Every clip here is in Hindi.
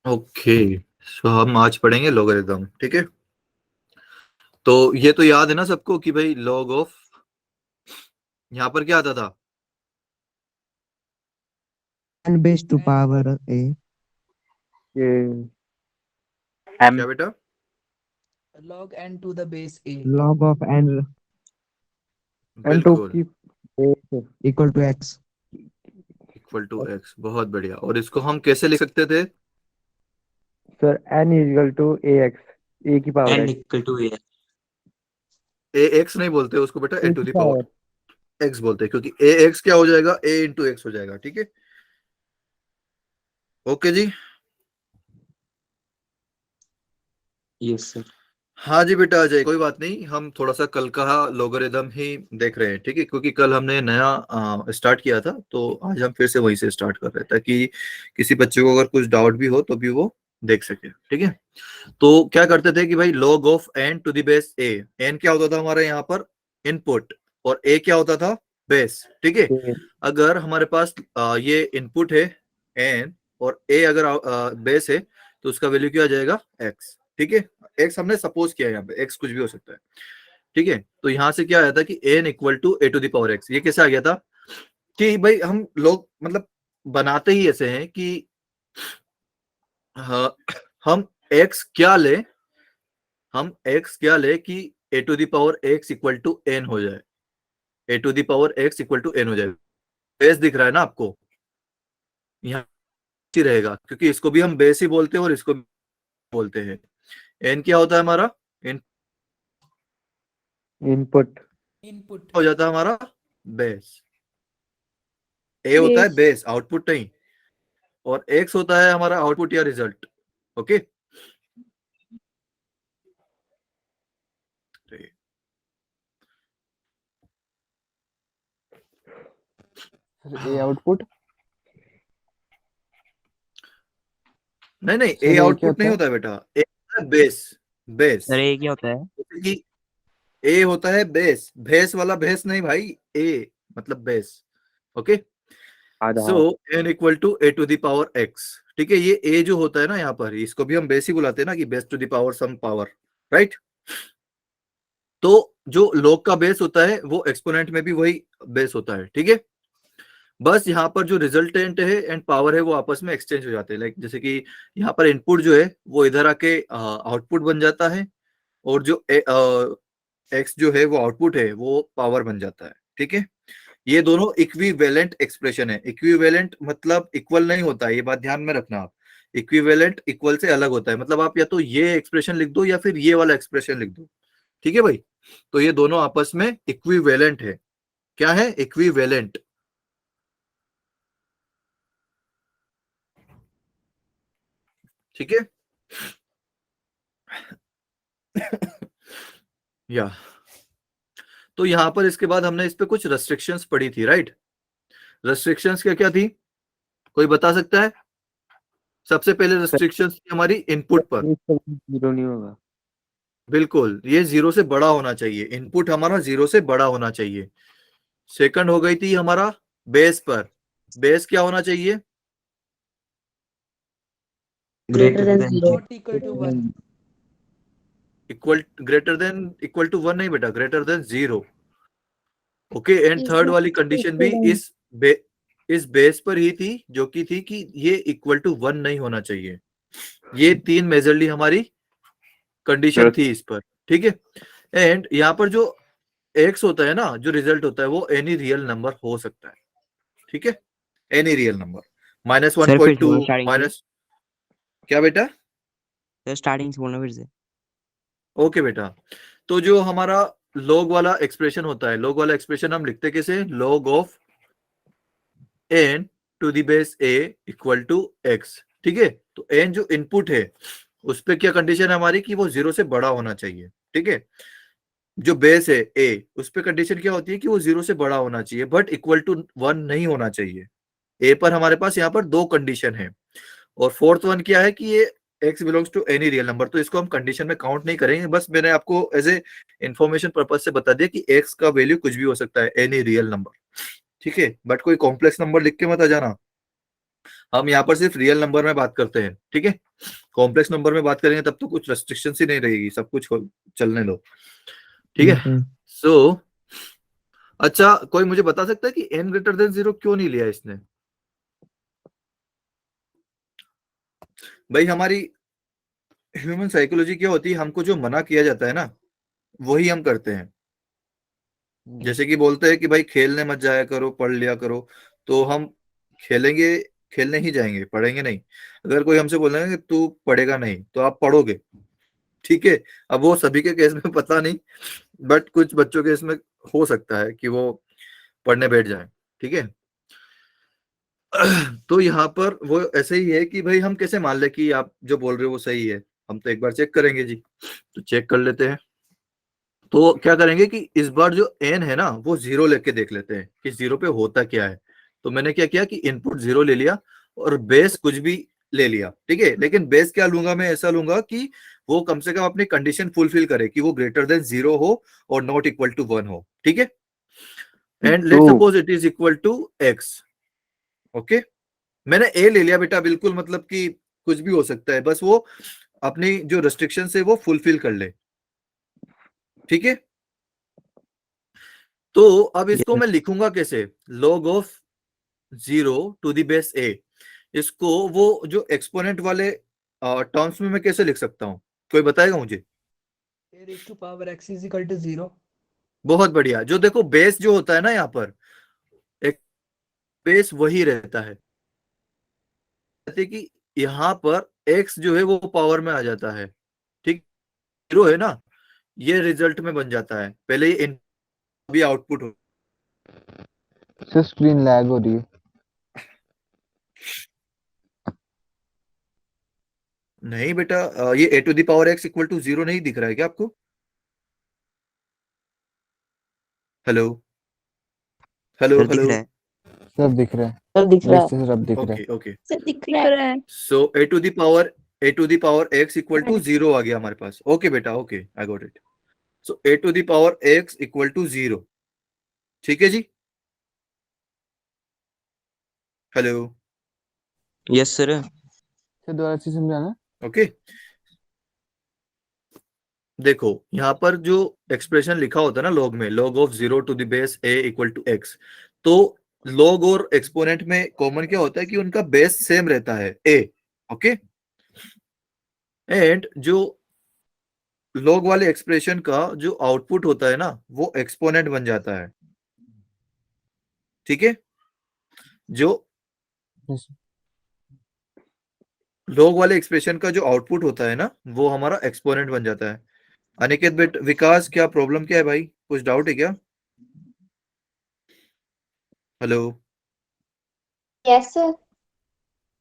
ओके, सो हम आज पढ़ेंगे लॉगरिथम। ठीक है, तो ये तो याद है ना सबको कि भाई लॉग ऑफ, यहाँ पर क्या आता था? n base to power a ये एम क्या बेटा? log n to the base a. log of n n to बिल्कुल, की base equal to x. Equal to x. बहुत बढ़िया। और इसको हम कैसे लिख सकते थे? Sir n equal to a x, a की power n x, equal to a। A x नहीं बोलते उसको बेटा, ए ए टू की द पावर पावर एक्स बोलते हैं, क्योंकि ए एक्स क्या हो जाएगा, ए इंटू एक्स हो जाएगा। ठीक है, ओके जी। Yes sir. हाँ जी बेटा, आ जाए, कोई बात नहीं। हम थोड़ा सा कल का लोगरिथम ही देख रहे हैं, ठीक है, क्योंकि कल हमने नया स्टार्ट किया था, तो आज हम फिर से वहीं से स्टार्ट कर रहे हैं, ताकि किसी बच्चे को अगर कुछ डाउट भी हो तो भी वो देख सके। ठीक है, तो क्या करते थे कि भाई log of n to the base a, n क्या होता था हमारा यहाँ पर? इनपुट। और a क्या होता था? बेस। ठीक है, अगर हमारे पास ये इनपुट है n और a अगर बेस है, तो उसका वैल्यू क्या आ जाएगा? x। ठीक है, x हमने सपोज किया है, यहाँ पे x कुछ भी हो सकता है। ठीक है, तो यहाँ से क्या आया था कि n equal to a to the power x। ये कैसे आ गया था कि भाई हम लोग मतलब बनाते ही ऐसे हैं कि हाँ, हम x क्या ले, हम x क्या ले कि a to the power x equal to n हो जाए, a to the power x equal to n हो जाए। बेस दिख रहा है ना आपको? यहाँ ही रहेगा, क्योंकि इसको भी हम बेस ही बोलते हैं और इसको भी बोलते हैं। n क्या होता है हमारा? n input, Input. हो जाता है हमारा बेस। a होता है बेस, आउटपुट नहीं, और x होता है हमारा आउटपुट या रिजल्ट। ओके, ए आउटपुट। नहीं नहीं, सर ए ये क्या आउटपुट होता नहीं है? होता है बेटा, ए होता है बेस। बेस सर ये क्या होता है? जैसे कि ए होता है बेस, भैंस वाला भैंस नहीं भाई, ए मतलब बेस। ओके, आधा so n equal to a to the power x. ठीक है, ये a जो होता है ना यहाँ पर, इसको भी हम बेस ही बुलाते हैं ना, कि base to the power some power, right. तो जो log का बेस होता है वो एक्सपोनेंट में भी वही बेस होता है। ठीक है, बस यहाँ पर जो रिजल्टेंट है एंड पावर है वो आपस में एक्सचेंज हो जाते हैं। लाइक जैसे कि यहाँ पर इनपुट जो है वो इधर आके आउटपुट बन जाता है, और जो एक्स जो है वो आउटपुट है वो पावर बन जाता है। ठीक है, ये दोनों इक्विवेलेंट एक्सप्रेशन है। इक्विवेलेंट मतलब इक्वल नहीं होता है, ये बात ध्यान में रखना आप। इक्विवेलेंट इक्वल से अलग होता है, मतलब आप या तो ये एक्सप्रेशन लिख दो या फिर ये वाला एक्सप्रेशन लिख दो। ठीक है भाई, तो ये दोनों आपस में इक्विवेलेंट है। क्या है? इक्विवेलेंट। ठीक है या तो यहां पर इसके बाद हमने इस पे कुछ रेस्ट्रिक्शंस पढ़ी थी, राइट। रेस्ट्रिक्शंस क्या क्या थी, कोई बता सकता है? सबसे पहले रेस्ट्रिक्शंस थी हमारी इनपुट पर। जीरो नहीं होगा। बिल्कुल, ये जीरो से बड़ा होना चाहिए, इनपुट हमारा जीरो से बड़ा होना चाहिए। सेकंड हो गई थी हमारा बेस पर। बेस क्या होना चाहिए? Greater than Not equal to 1. Equal, greater than equal to one नहीं बेटा, greater than zero. Okay, and third वाली कंडीशन भी इस बेस पर ही थी, जो कि थी कि ये इक्वल टू वन नहीं होना चाहिए। ये तीन मेजरली हमारी कंडीशन थी इस पर। ठीक है, एंड यहाँ पर जो एक्स होता है ना, जो रिजल्ट होता है वो एनी रियल नंबर हो सकता है। ठीक है, any real number, minus one sir फिर पॉइंट से टू बोलो स्टार्टिंग से। माइनस, क्या बेटा? सर स्टार्टिंग से बोलना फिर से। ओके बेटा, तो जो हमारा log वाला एक्सप्रेशन होता है, log वाला एक्सप्रेशन हम लिखते कैसे? log of n to the base a equal to x। ठीक है, तो n जो इनपुट है उस पे क्या कंडीशन है हमारी, कि वो जीरो से बड़ा होना चाहिए। ठीक है, जो बेस है a, उस पे कंडीशन क्या होती है कि वो जीरो से बड़ा होना चाहिए, बट इक्वल टू वन नहीं होना चाहिए। a पर हमारे पास यहाँ पर दो कंडीशन है, और फोर्थ वन क्या है कि ये x belongs to any real number. तो इसको हम कंडीशन में काउंट नहीं करेंगे, बस मैंने आपको एज ए इंफॉर्मेशन पर्पज से बता दिया कि x का वैल्यू कुछ भी हो सकता है, एनी रियल नंबर। ठीक है, बट कोई कॉम्प्लेक्स नंबर लिख के मत आ जाना। हम यहाँ पर सिर्फ रियल नंबर में बात करते हैं, ठीक है। कॉम्प्लेक्स नंबर में बात करेंगे तब तो कुछ रेस्ट्रिक्शंस ही नहीं रहेगी, सब कुछ चलने दो, ठीक है। Okay. सो अच्छा, कोई मुझे बता सकता है कि n ग्रेटर देन 0 क्यों नहीं लिया इसने? भाई हमारी ह्यूमन साइकोलॉजी क्या होती है, हमको जो मना किया जाता है ना वही हम करते हैं। जैसे कि बोलते हैं कि भाई खेलने मत जाया करो, पढ़ लिया करो, तो हम खेलेंगे, खेलने ही जाएंगे, पढ़ेंगे नहीं। अगर कोई हमसे बोलेगा कि तू पढ़ेगा नहीं तो आप पढ़ोगे, ठीक है। अब वो सभी के केस में पता नहीं, बट कुछ बच्चों के इसमें हो सकता है कि वो पढ़ने बैठ जाए, ठीक है। तो यहाँ पर वो ऐसे ही है कि भाई हम कैसे मान ले कि आप जो बोल रहे हो वो सही है, हम तो एक बार चेक करेंगे जी। तो चेक कर लेते हैं। तो क्या करेंगे कि इस बार जो n है ना वो 0 लेके देख लेते हैं कि 0 पे होता क्या है। तो मैंने क्या किया कि इनपुट 0 ले लिया और बेस कुछ भी ले लिया, ठीक है। लेकिन बेस क्या लूंगा, मैं ऐसा लूंगा कि वो कम से कम अपनी कंडीशन फुलफिल करे कि वो ग्रेटर देन 0 हो और नॉट इक्वल टू 1 हो, ठीक है। And let suppose it is equal to x, okay. मैंने a ले लिया बेटा, बिल्कुल मतलब कि कुछ भी हो सकता है, बस वो अपनी जो रेस्ट्रिक्शन है वो फुलफिल कर ले, ठीक है। तो अब इसको मैं लिखूंगा कैसे, log of 0 to the base a। इसको वो जो एक्सपोनेंट वाले टर्म्स में मैं कैसे लिख सकता हूं, कोई बताएगा मुझे? A raised to power x is equal to 0. बहुत बढ़िया। जो देखो बेस जो होता है ना यहाँ पर, एक बेस वही रहता है, कहते कि यहाँ पर x जो है वो पावर में आ जाता है, ठीक। 0 है ना, ये रिजल्ट में बन जाता है, पहले ये अभी आउटपुट हो। सर स्क्रीन लैग हो रही है। नहीं बेटा, ये a to the power x equal to 0 नहीं दिख रहा है क्या आपको? हेलो हेलो सर दिख हेलो। रहा है। सब दिख रहा है। सब दिख रहा है। सर सब दिख रहा ओके ओके। सब दिख रहा है। So a to the power x equal to 0 आ गया हमारे पास। ओके बेटा, okay, I got it. So a to the power x equal to 0, ठीक है जी। Hello, yes sir. सर दोबारा से समझाना। ओके। देखो यहाँ पर जो एक्सप्रेशन लिखा होता है ना लॉग में, log of 0 to the base a equal to x, तो log और एक्सपोनेंट में कॉमन क्या होता है कि उनका बेस सेम रहता है a, ओके। एंड जो log वाले एक्सप्रेशन का जो आउटपुट होता है ना वो एक्सपोनेंट बन जाता है, ठीक है। जो log वाले एक्सप्रेशन का जो आउटपुट होता है ना वो हमारा एक्सपोनेंट बन जाता है। अनिकेत बेट, विकास, क्या प्रॉब्लम क्या है भाई, कुछ डाउट है क्या? हेलो। Yes sir.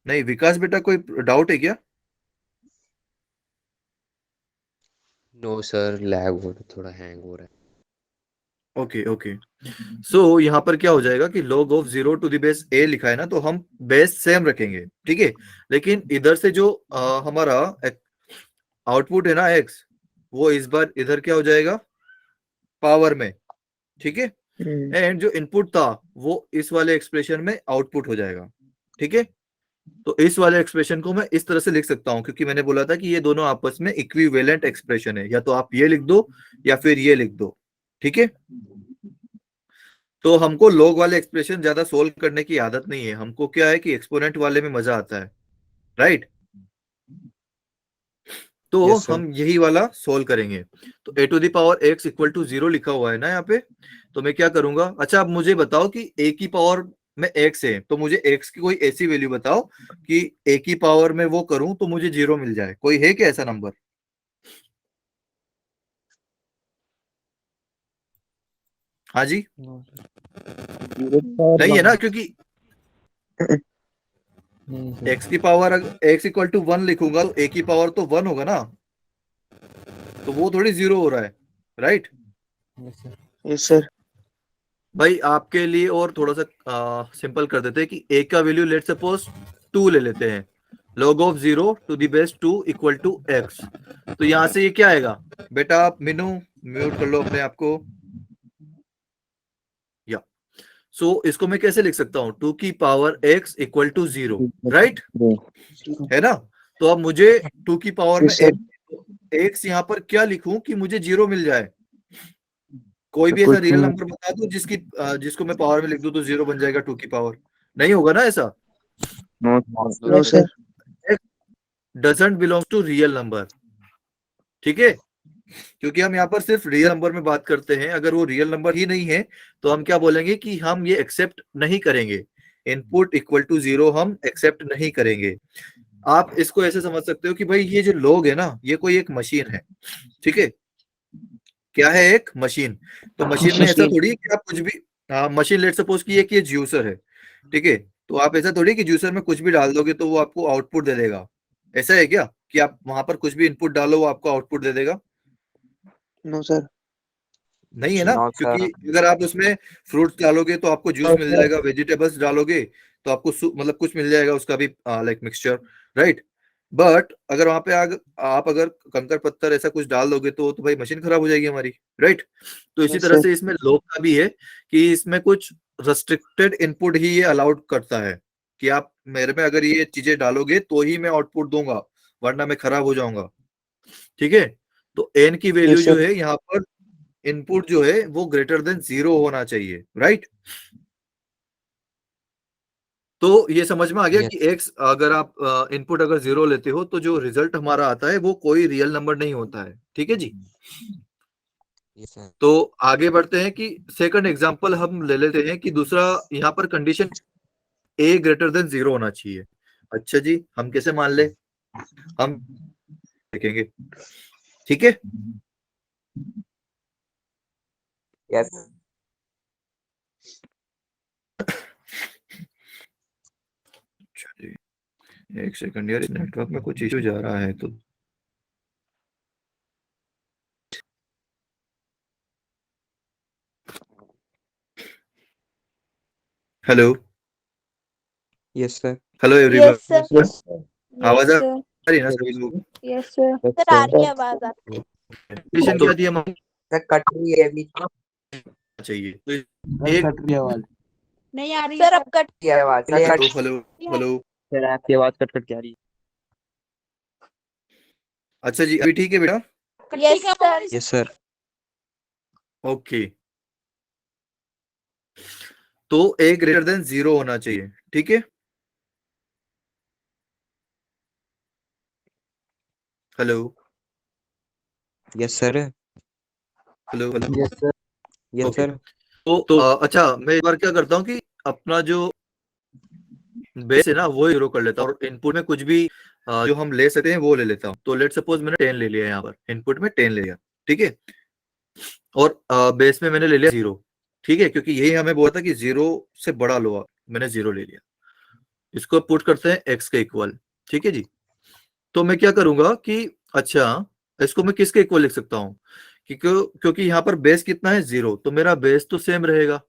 नहीं विकास बेटा, कोई डाउट है क्या? नो सर, लैग हो रहा, थोड़ा हैंग हो रहा है। Okay okay. सो यहाँ पर क्या हो जाएगा कि log of 0 to the base a लिखा है ना, तो हम बेस सेम रखेंगे, ठीक है। लेकिन इधर से जो हमारा आउटपुट है ना x, वो इस बार इधर क्या हो जाएगा, पावर में, ठीक है। एंड जो इनपुट था वो इस वाले एक्सप्रेशन में आउटपुट हो जाएगा, ठीक है। तो इस वाले एक्सप्रेशन को मैं इस तरह से लिख सकता हूं, क्योंकि मैंने बोला था कि ये दोनों आपस में इक्विवेलेंट एक्सप्रेशन है, या तो आप ये लिख दो या फिर ये लिख दो, ठीक है। तो हमको log वाले एक्सप्रेशन ज्यादा सोल्व करने की आदत नहीं है, हमको क्या है कि एक्सपोनेंट वाले में मजा आता है, राइट। तो Yes, sir. हम यही वाला सोल्व करेंगे। तो a to the power x equal to 0 लिखा हुआ है ना यहाँ पे, तो मैं क्या करूंगा, अच्छा आप मुझे बताओ कि a की पावर में x है, तो मुझे x की कोई ऐसी वैल्यू बताओ कि a की पावर में वो करूं तो मुझे 0 मिल जाए। कोई है क्या ऐसा नंबर? हाँ जी, नहीं है ना, क्योंकि x की पावर x इक्वल टू 1 लिखूंगा तो a की पावर तो 1 होगा ना, तो वो थोड़ी 0 हो रहा है, राइट। Yes sir. भाई आपके लिए और थोड़ा सा सिंपल कर देते हैं कि a का वैल्यू लेट सपोज 2 ले लेते हैं, log of 0 to the base 2 equal to x। तो यहां से ये क्या आएगा बेटा, आप मीनू म्यूट कर लो अपने आप को, या सो इसको मैं कैसे लिख सकता हूँ, 2 की power x equal to 0, right, है ना। तो अब मुझे 2 की पावर में x यहाँ पर क्या लिखूं कि मुझे 0 मिल जाए। कोई भी ऐसा रियल नंबर बता दो जिसको मैं पावर में लिख दूं तो 0 बन जाएगा 2 की पावर। नहीं होगा ना ऐसा। No sir. Doesn't belong to real number, ठीक है, क्योंकि हम यहाँ पर सिर्फ रियल नंबर में बात करते हैं। अगर वो रियल नंबर ही नहीं है तो हम क्या बोलेंगे कि हम ये एक्सेप्ट नहीं करेंगे, इनपुट इक्वल टू 0 हम एक्सेप्ट नहीं करेंगे। आप इसको ऐसे समझ सकते हो कि भाई ये जो लोग है ना, ये कोई एक मशीन है, ठीक है। क्या है, एक मशीन। तो मशीन में ऐसा थोड़ी कि आप कुछ भी, हाँ मशीन लेट सपोज की ये जूसर है, ठीक है। तो आप ऐसा थोड़ी कि जूसर में कुछ भी डाल दोगे तो वो आपको आउटपुट दे देगा। ऐसा है क्या कि आप वहां पर कुछ भी इनपुट डालो वो आपको आउटपुट दे देगा? No sir. नहीं है ना, No, क्योंकि अगर आप उसमें फ्रूट्स डालोगे तो आपको जूस मिल जाएगा, वेजिटेबल्स डालोगे तो आपको मतलब कुछ मिल जाएगा उसका भी लाइक मिक्सचर, राइट। बट अगर वहां पे आप अगर कंकर पत्थर ऐसा कुछ डाल दोगे तो भाई मशीन खराब हो जाएगी हमारी, राइट। तो इसी तरह से इसमें लॉ का भी है कि इसमें कुछ रेस्ट्रिक्टेड इनपुट ही ये अलाउड करता है कि आप मेरे में अगर ये चीजें डालोगे तो ही मैं आउटपुट दूंगा, वरना मैं खराब हो जाऊंगा, ठीक है। तो एन की वैल्यू जो है यहाँ पर इनपुट जो है वो ग्रेटर देन 0 होना चाहिए, राइट। तो ये समझ में आ गया कि x अगर आप इनपुट अगर 0 लेते हो तो जो रिजल्ट हमारा आता है वो कोई रियल नंबर नहीं होता है, ठीक है जी। तो आगे बढ़ते हैं कि सेकंड एग्जांपल हम ले लेते हैं कि दूसरा यहाँ पर कंडीशन a ग्रेटर देन 0 होना चाहिए। अच्छा जी, हम कैसे मान ले, हम देखेंगे, ठीक है। यस। एक सेकंड यार, इस नेटवर्क में कुछ इश्यू जा रहा है तो hello yes sir. Hello everyone, Yes, sir. आवाज आ Yes, sir. रही है ना सभी लोग? Yes, sir. सर आ रही है आवाज आपकी। कंडीशन क्या थी, हम सर कट रही है अभी। चाहिए तो एक नहीं आ रही सर, अब कट क्या आवाज sir cut. Hello hello, sir आपकी आवाज कट कट के आ रही अच्छा जी अभी ठीक है बेटा? Yes sir. है। Yes sir. ओके, तो a ग्रेटर देन 0 होना चाहिए, ठीक है। Hello yes sir. Hello hello, yes sir. Yes okay. Sir. तो अच्छा मैं एक बार क्या करता हूँ कि अपना जो बेस है ना वो 0 कर लेता हूँ और इनपुट में कुछ भी जो हम ले सकते हैं वो ले लेता हूँ। तो लेट सपोज मैंने 10 ले लिया, यहाँ पर इनपुट में 10 ले लिया, ठीक है। और बेस में मैंने ले लिया 0, ठीक है, क्योंकि यही हमें बोला था कि 0 से बड़ा लो आप, मैंने 0 ले लिया। इसको पुट करते हैं x के इक्वल, ठीक है जी। तो मैं क्या करूंगा कि अच्छा इसको मैं किसके इक्वल लिख सकता हूँ क्योंकि यहाँ पर बेस कितना है 0, तो मेरा बेस तो सेम रहेगा,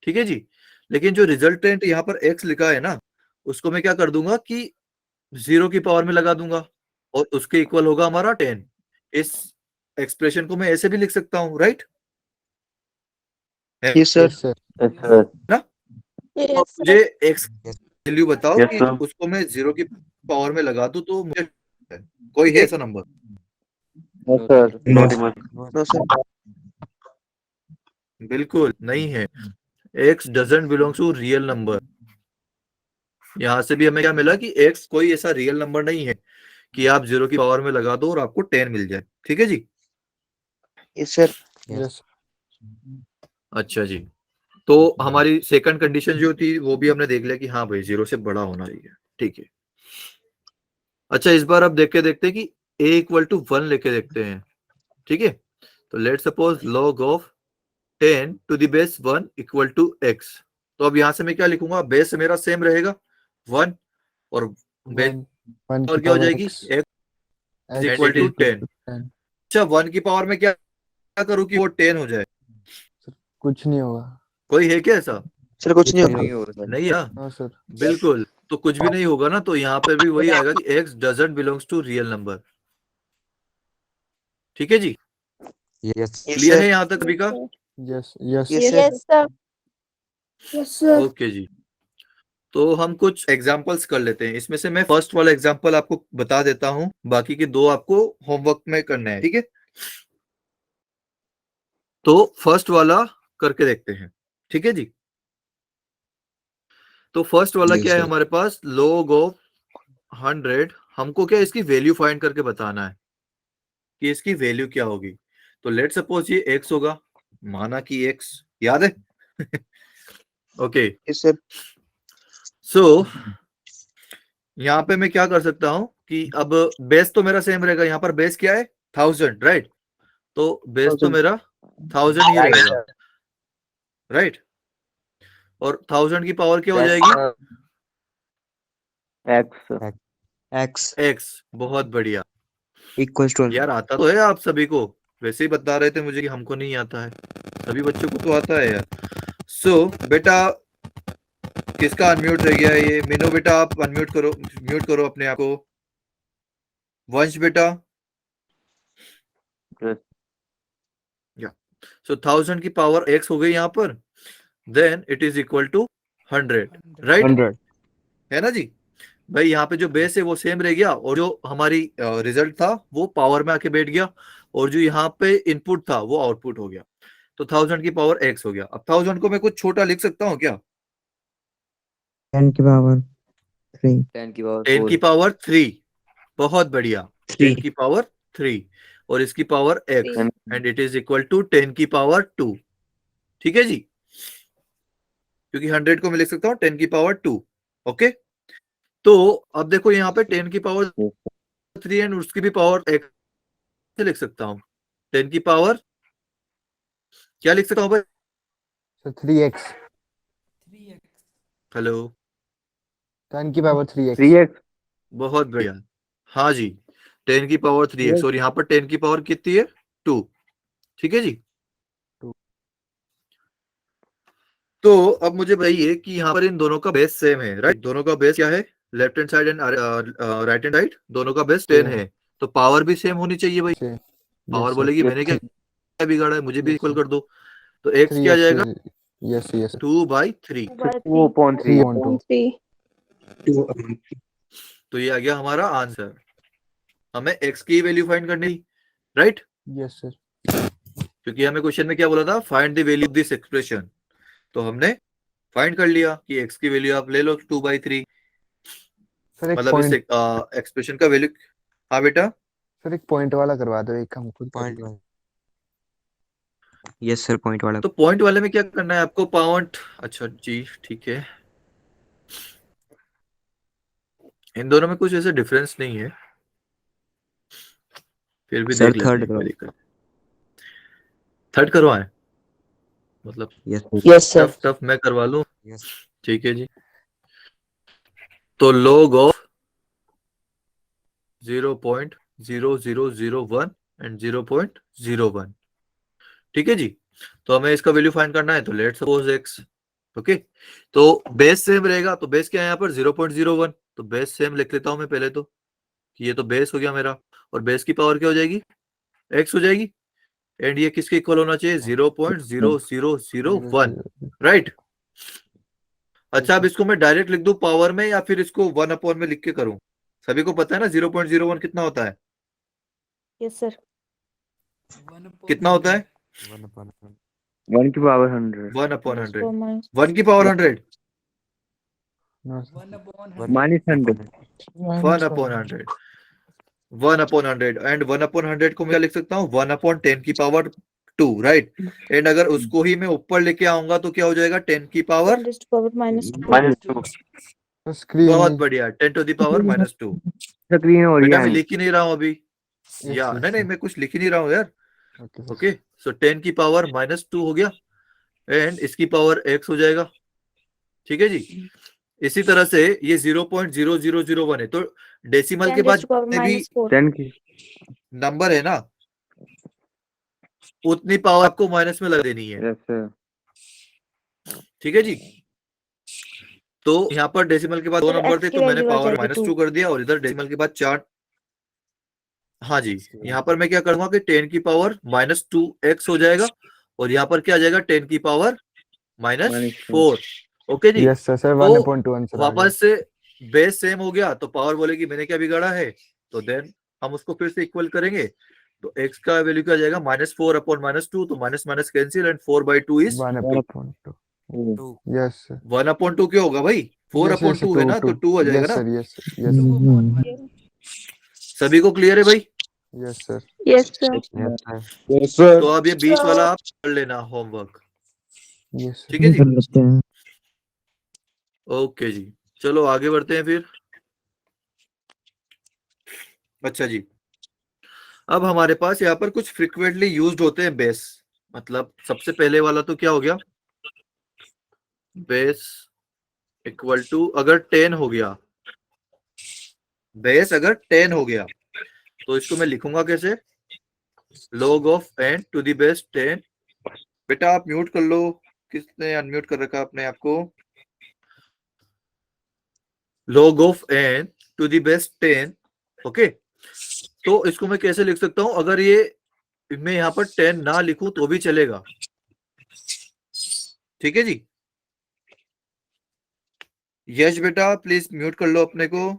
ठीक है जी। लेकिन जो रिजल्टेंट यहाँ पर x लिखा है ना, उसको मैं क्या कर दूंगा कि 0 की पावर में लगा दूंगा और उसके इक्वल होगा हमारा 10। इस एक्सप्रेशन को मैं ऐसे भी लिख सकता हूँ, राइट। Yes sir. ना तो Yes, मुझे sir. x वैल्यू बताओ कि उसको मैं 0 की पावर में लगा दूं तो मुझे कोई है ऐसा नंबर? No sir. बिल्कुल नहीं है। x doesn't belong to real number. यहां से भी हमें क्या मिला कि x कोई ऐसा रियल नंबर नहीं है कि आप 0 की पावर में लगा दो और आपको 10 मिल जाए, ठीक है जी। Yes sir. अच्छा जी, तो हमारी सेकंड कंडीशन जो थी वो भी हमने देख लिया कि हाँ भाई 0 से बड़ा होना चाहिए, ठीक है। अच्छा इस बार अब देखते हैं कि a इक्वल टू 1 लेके देखते हैं, ठीक है। तो let suppose log of 10 to the base 1 equal to x। तो अब यहां से मैं क्या लिखूंगा, बेस मेरा सेम रहेगा 1 और बेस और क्या हो जाएगी x इक्वल टू 10। अच्छा 1 की पावर में क्या करूं कि वो 10 हो जाए? कुछ नहीं होगा। कोई है क्या ऐसा? सर कुछ नहीं नहीं होगा। हो रहा नहीं है। हाँ सर। बिल्कुल, तो कुछ भी नहीं होगा ना, तो यहाँ पर भी वही आएगा कि x doesn't belongs to real number, ठीक है जी। यस क्लियर है यहाँ तक अभी का? Yes yes Yes, sir. Yes, sir. Yes sir. Okay जी, तो हम कुछ एग्जांपल्स कर लेते हैं। इसमें से मैं फर्स्ट वाला एग्जांपल आपको बता देता हूं, बाकी के दो आपको होमवर्क में करने हैं, ठीक है। तो फर्स्ट वाला करके देखते हैं, ठीक है जी। तो फर्स्ट वाला Yes, क्या है sir. हमारे पास, log ऑफ 100। हमको क्या इसकी वैल्यू फाइंड करके बताना है कि इसकी वैल्यू क्या होगी। तो लेट सपोज ये x होगा, माना कि x याद है ओके। yes sir, सो यहाँ पे मैं क्या कर सकता हूं कि अब बेस तो मेरा सेम रहेगा। यहाँ पर बेस क्या है 1000, राइट। तो बेस तो 1000. मेरा 1000 ही रहेगा, राइट। और 1000 की पावर क्या हो जाएगी, X. X x। बहुत बढ़िया equals to 100. यार, आता तो है आप सभी को, वैसे ही बता रहे थे मुझे कि हमको नहीं आता है, सभी बच्चों को तो आता है यार। सो बेटा किसका अनम्यूट रह गया है ये, मीनू बेटा आप अनम्यूट करो, म्यूट करो अपने आप को। वंश बेटा, Yes. सो 1000 की पावर x हो गई यहाँ पर, then it is equal to 100, right 100. है ना जी। भाई यहाँ पे जो बेस है वो सेम रह गया, और जो हमारी रिजल्ट था वो पावर में आके बैठ गया, और जो यहाँ पे इनपुट था वो आउटपुट हो गया। तो 1000 की पावर x हो गया। अब 1000 को मैं कुछ छोटा लिख सकता हूँ क्या, 10 की पावर 3. 10 की पावर 10 की 4. पावर 3। बहुत बढ़िया, 10 3. की पावर 3 और इसकी power x, and it is equal to 10 की पावर 2, ठीक है जी। क्योंकि 100 को मैं लिख सकता हूँ 10 की पावर 2, ओके। तो अब देखो यहाँ पे 10 की पावर 3 एंड उसकी भी पावर x से लिख सकता हूँ। 10 की पावर क्या लिख सकता हूँ भाई, So 3x. 3x। हेलो, 10 की पावर 3x. 3x. बहुत बढ़िया। हाँ जी, 10 की पावर 3x, और यहाँ पर 10 की पावर कितनी है 2, ठीक है जी। 2. तो अब मुझे बताइए कि यहाँ पर इन दोनों का बेस सेम है, राइट। दोनों का बेस क्या है, left hand side and right hand side, दोनों का बेस 10 Same. है। तो पावर भी सेम होनी चाहिए भाई। Same. Power Yes, sir. बोलेगी Yes, मैंने क्या क्या बिगाड़ा है, मुझे भी Yes, इक्वल sir. कर दो। तो x क्या 3x. जाएगा, Yes, yes. 2/3, 2/3. 3 तो ये आ गया हमारा आंसर। हमें x की वैल्यू फाइंड करनी, राइट। Yes, sir. क्योंकि हमें क्वेश्चन में क्या बोला था, find the value of this expression. तो हमने फाइंड कर लिया कि x की वैल्यू आप ले लो 2/3, सर एक मतलब इस पॉइंट एक्सप्रेशन का वैल्यू। हाँ बेटा, सर एक पॉइंट वाला करवा दो, एक हम खुद पॉइंट वाला. Yes sir, पॉइंट वाला. तो पॉइंट वाले में क्या करना है आपको, पॉइंट, अच्छा जी ठीक है। इन दोनों में कुछ ऐसे डिफरेंस नहीं है, फिर भी सर देख लेते थर्ड हैं क्या करो. दिक्कत। थर्ड करवाएं, मतलब Yes. टफ टफ मैं करवा लूं, Yes. ठीक है जी। तो log ऑफ 0.0001 एंड 0.01, ठीक है जी। तो हमें इसका वैल्यू फाइंड करना है, तो लेट सपोज x, ओके। तो बेस सेम रहेगा, तो बेस क्या है यहाँ पर 0.01, तो बेस सेम लिख लेता हूं मैं पहले तो, कि ये तो बेस हो गया मेरा, और बेस की पावर क्या हो जाएगी, x हो जाएगी, एंड ये किसके इक्वल होना चाहिए 0.0001, राइट। अच्छा, अब इसको मैं डायरेक्ट लिख दूं पावर में, या फिर इसको 1/, में लिख के करूं। सभी को पता है ना 0.01 कितना होता है, यस सर। कितना होता है 1 की पावर 100. 1/100, 1 की पावर 100, No, sir. -100. 1/100, 1/100, एंड 1/100 को मैं लिख सकता हूँ 1/10 की पावर 2, राइट। एंड अगर उसको ही मैं ऊपर लेके आऊंगा तो क्या हो जाएगा 10 की पावर, -2. तो स्क्रीन बहुत बढ़िया, 10 टू द पावर -2। स्क्रीन हो रही बेटा मैं है. लिख ही नहीं रहा हूँ अभी, Yes, या yes, नहीं sir. मैं कुछ लिख ही नहीं रहा हूँ यार, Okay, sir. ओके। सो 10 की पावर -2 हो गया, एंड इसकी पावर x हो जाएगा, ठीक है जी। इसी तरह से ये 0.0001 है, तो डेसिमल के बाद जितने भी 10 की. नंबर है ना, उतनी पावर आपको माइनस में लगा देनी है, Yes sir. ठीक है जी। तो यहाँ पर डेसिमल के बाद 2 नंबर थे, तो मैंने पावर -2 कर दिया, और इधर डेसिमल के बाद 4। हाँ जी, यहाँ पर मैं क्या करूंगा कि 10 की पावर -2x हो जाएगा, और यहाँ पर क्या आ जाएगा 10 की पावर -4। ओके जी। Yes, sir. Sir, तो 1/2 आंसर आ गया. वापस से बेस सेम हो गया तो पावर बोलेगी मैंने क्या बिगाड़ा है, तो देन हम उसको फिर से इक्वल करेंगे। तो x का वैल्यू क्या जाएगा, -4 अपॉन -2, तो minus minus cancel and 4/2 is 1/2. Yes, sir. 1/2 क्या होगा भाई, 4/2 है ना, तो 2 आ जाएगा Yes, ना। sir. Yes, sir. Yes, sir. सभी को क्लियर है भाई? Yes, sir. Yes, sir. Yes, sir. तो अब ये बीच वाला आप कर लेना होमवर्क, Yes, sir. ठीक है जी। कर लेते हैं। ओके जी, चलो आगे बढ़ते हैं फिर। अच्छा जी, अब हमारे पास यहाँ पर कुछ फ्रिक्वेंटली यूज्ड होते हैं बेस। मतलब सबसे पहले वाला तो क्या हो गया, बेस इक्वल टू अगर 10 हो गया, बेस अगर 10 हो गया तो इसको मैं लिखूंगा कैसे, log of n to the base 10। बेटा आप म्यूट कर लो, किसने अनम्यूट कर रखा अपने आप को। log of n to the base 10। Okay, तो इसको मैं कैसे लिख सकता हूं, अगर ये मैं यहाँ पर 10 ना लिखूं तो भी चलेगा, ठीक है जी। यश बेटा प्लीज म्यूट कर लो अपने को।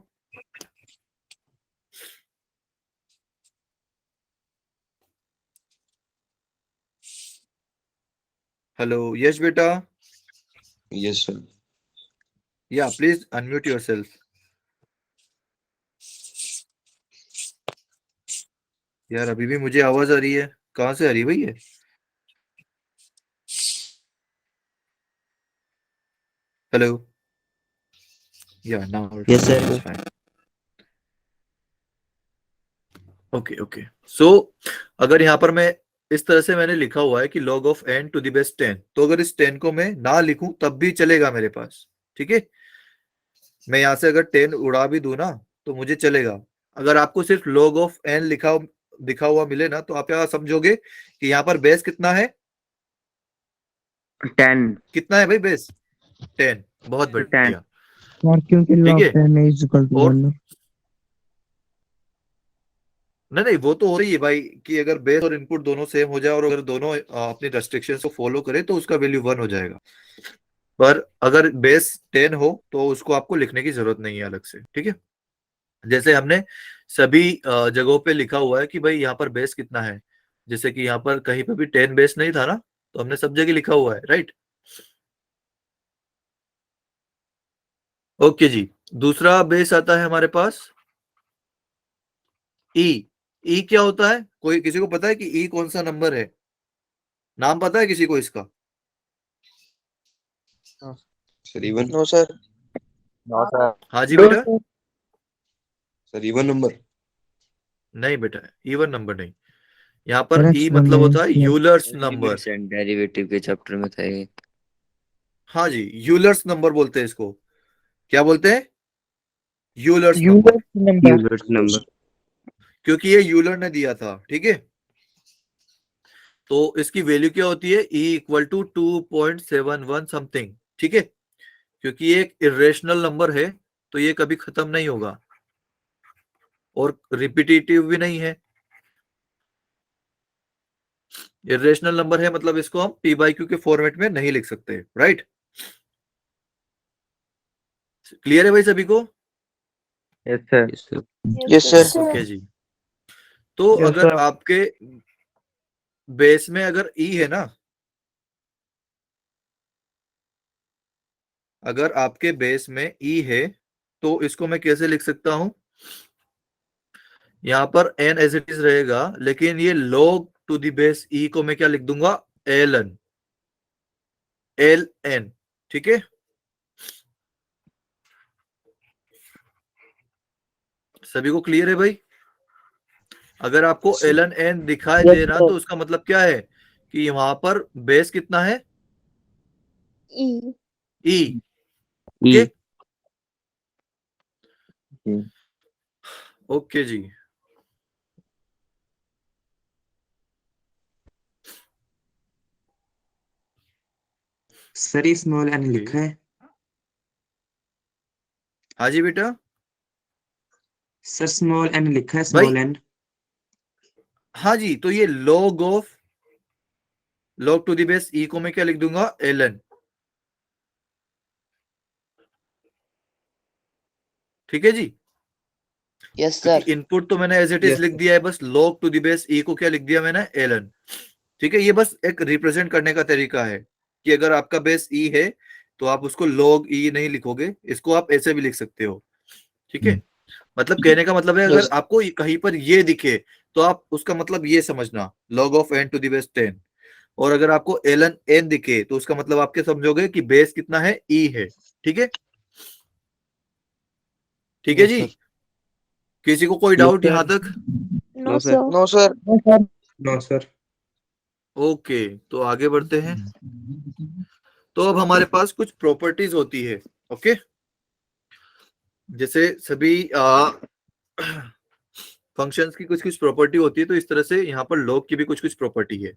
हेलो यश बेटा, Yes, sir. या प्लीज अनम्यूट योरसेल्फ। यार अभी भी मुझे आवाज आ रही है, कहां से आ रही है भाई ये। Hello, yeah now Yes, sir. Okay okay. So अगर यहाँ पर मैं इस तरह से मैंने लिखा हुआ है कि log of n to the base 10, तो अगर इस 10 को मैं ना लिखूं तब भी चलेगा मेरे पास, ठीक है। मैं यहाँ से अगर 10 उड़ा भी दूं ना तो मुझे चलेगा। अगर आपको सिर्फ log ऑफ n लिखा दिखा हुआ मिले ना तो आप क्या समझोगे कि यहाँ पर बेस कितना है, 10. कितना है भाई बेस, 10। बहुत बढ़िया, और क्योंकि ठीक log है। 10 is equal to और 1. नहीं वो तो हो रही है भाई कि अगर बेस और इनपुट दोनों सेम हो जाए और अगर दोनों अपनी रेस्ट्रिक्शंस को फॉलो करे तो उसका वैल्यू 1 हो जाएगा। पर अगर बेस 10 हो तो उसको आपको लिखने की जरूरत नहीं है अलग से, ठीक है। जैसे हमने सभी जगहों पे लिखा हुआ है कि भाई यहाँ पर बेस कितना है, जैसे कि यहाँ पर कहीं पे भी 10 बेस नहीं था ना, तो हमने सब जगह लिखा हुआ है, राइट। ओके जी, दूसरा बेस आता है हमारे पास ई। ई क्या होता है, कोई किसी को पता है कि ई कौन सा नंबर है, नाम पता है किसी को इसका। Sir, even No, sir. No, sir. हाँ जी बेटा, sir, even number. नहीं बेटा इवन नंबर नहीं, यहाँ पर Correct ई मतलब होता है number. Euler's number. Limits and derivative के चैप्टर में था ये. हाँ जी, यूलर्स नंबर बोलते हैं इसको, क्या बोलते हैं, यूलर्स नंबर, यूलर्स नंबर. क्योंकि ये यूलर ने दिया था, ठीक है। तो इसकी वैल्यू क्या होती है, ई इक्वल टू 2.71 समथिंग, ठीक है। क्योंकि ये एक इरेशनल नंबर है तो ये कभी खत्म नहीं होगा और रिपीटेटिव भी नहीं है। इरेशनल नंबर है मतलब इसको हम पी बाई क्यू के फॉर्मेट में नहीं लिख सकते, राइट। क्लियर है भाई सभी को। Yes, sir. Yes, sir. Yes, sir. Okay जी, तो Yes, अगर sir. आपके बेस में अगर ई है ना, अगर आपके बेस में ई है तो इसको मैं कैसे लिख सकता हूं, यहां पर n एज इट इज रहेगा लेकिन ये log to the base e को मैं क्या लिख दूंगा, ln, ln, ठीक है। सभी को क्लियर है भाई। अगर आपको Yes, sir. ln n दिखाई Yes, दे रहा sir. तो उसका मतलब क्या है कि वहां पर बेस कितना है, E. ई, E. ओके ओके जी। सर ये स्मॉल एन लिखा है। हाँ जी बेटा, सर स्मॉल एन लिखा है, भाई स्मॉल एन। हाँ जी, तो ये log to the base e को मैं क्या लिख दूंगा, ln, ठीक है जी, यस क्योंकि सर इनपुट तो मैंने एज इट इज Yes, लिख sir. दिया है, बस log to the base e को क्या लिख दिया मैंने, ln। ठीक है, ये बस एक रिप्रेजेंट करने का तरीका है कि अगर आपका बेस e है तो आप उसको log e नहीं लिखोगे, इसको आप ऐसे भी लिख सकते हो। ठीक है, मतलब कहने का मतलब है अगर आपको कहीं पर ये दिखे तो आप उसका मतलब ये समझना log of n to the base 10, और अगर आपको ln n दिखे तो उसका मतलब आपके समझोगे कि बेस कितना है, e है। ठीक है, ठीक है Yes, जी, sir. किसी को कोई डाउट यहाँ तक? No sir no sir no sir. Okay, तो आगे बढ़ते हैं। तो अब हमारे पास कुछ प्रॉपर्टीज होती है। ओके, जैसे सभी फंक्शंस की कुछ कुछ प्रॉपर्टी होती है, तो इस तरह से यहाँ पर log की भी कुछ कुछ प्रॉपर्टी है।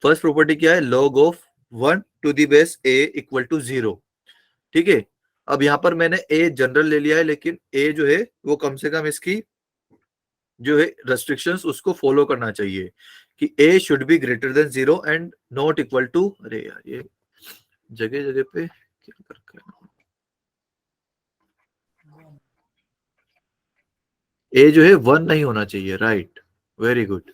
फर्स्ट प्रॉपर्टी क्या है, log of 1 to the base a equal to 0। ठीक है, अब यहाँ पर मैंने a जनरल ले लिया है, लेकिन a जो है वो कम से कम इसकी जो है रेस्ट्रिक्शंस उसको फॉलो करना चाहिए कि a should be greater than 0 and not equal to, अरे यार ये जगह जगह पे क्या कर रखा है, a जो है 1 नहीं होना चाहिए, right, very good,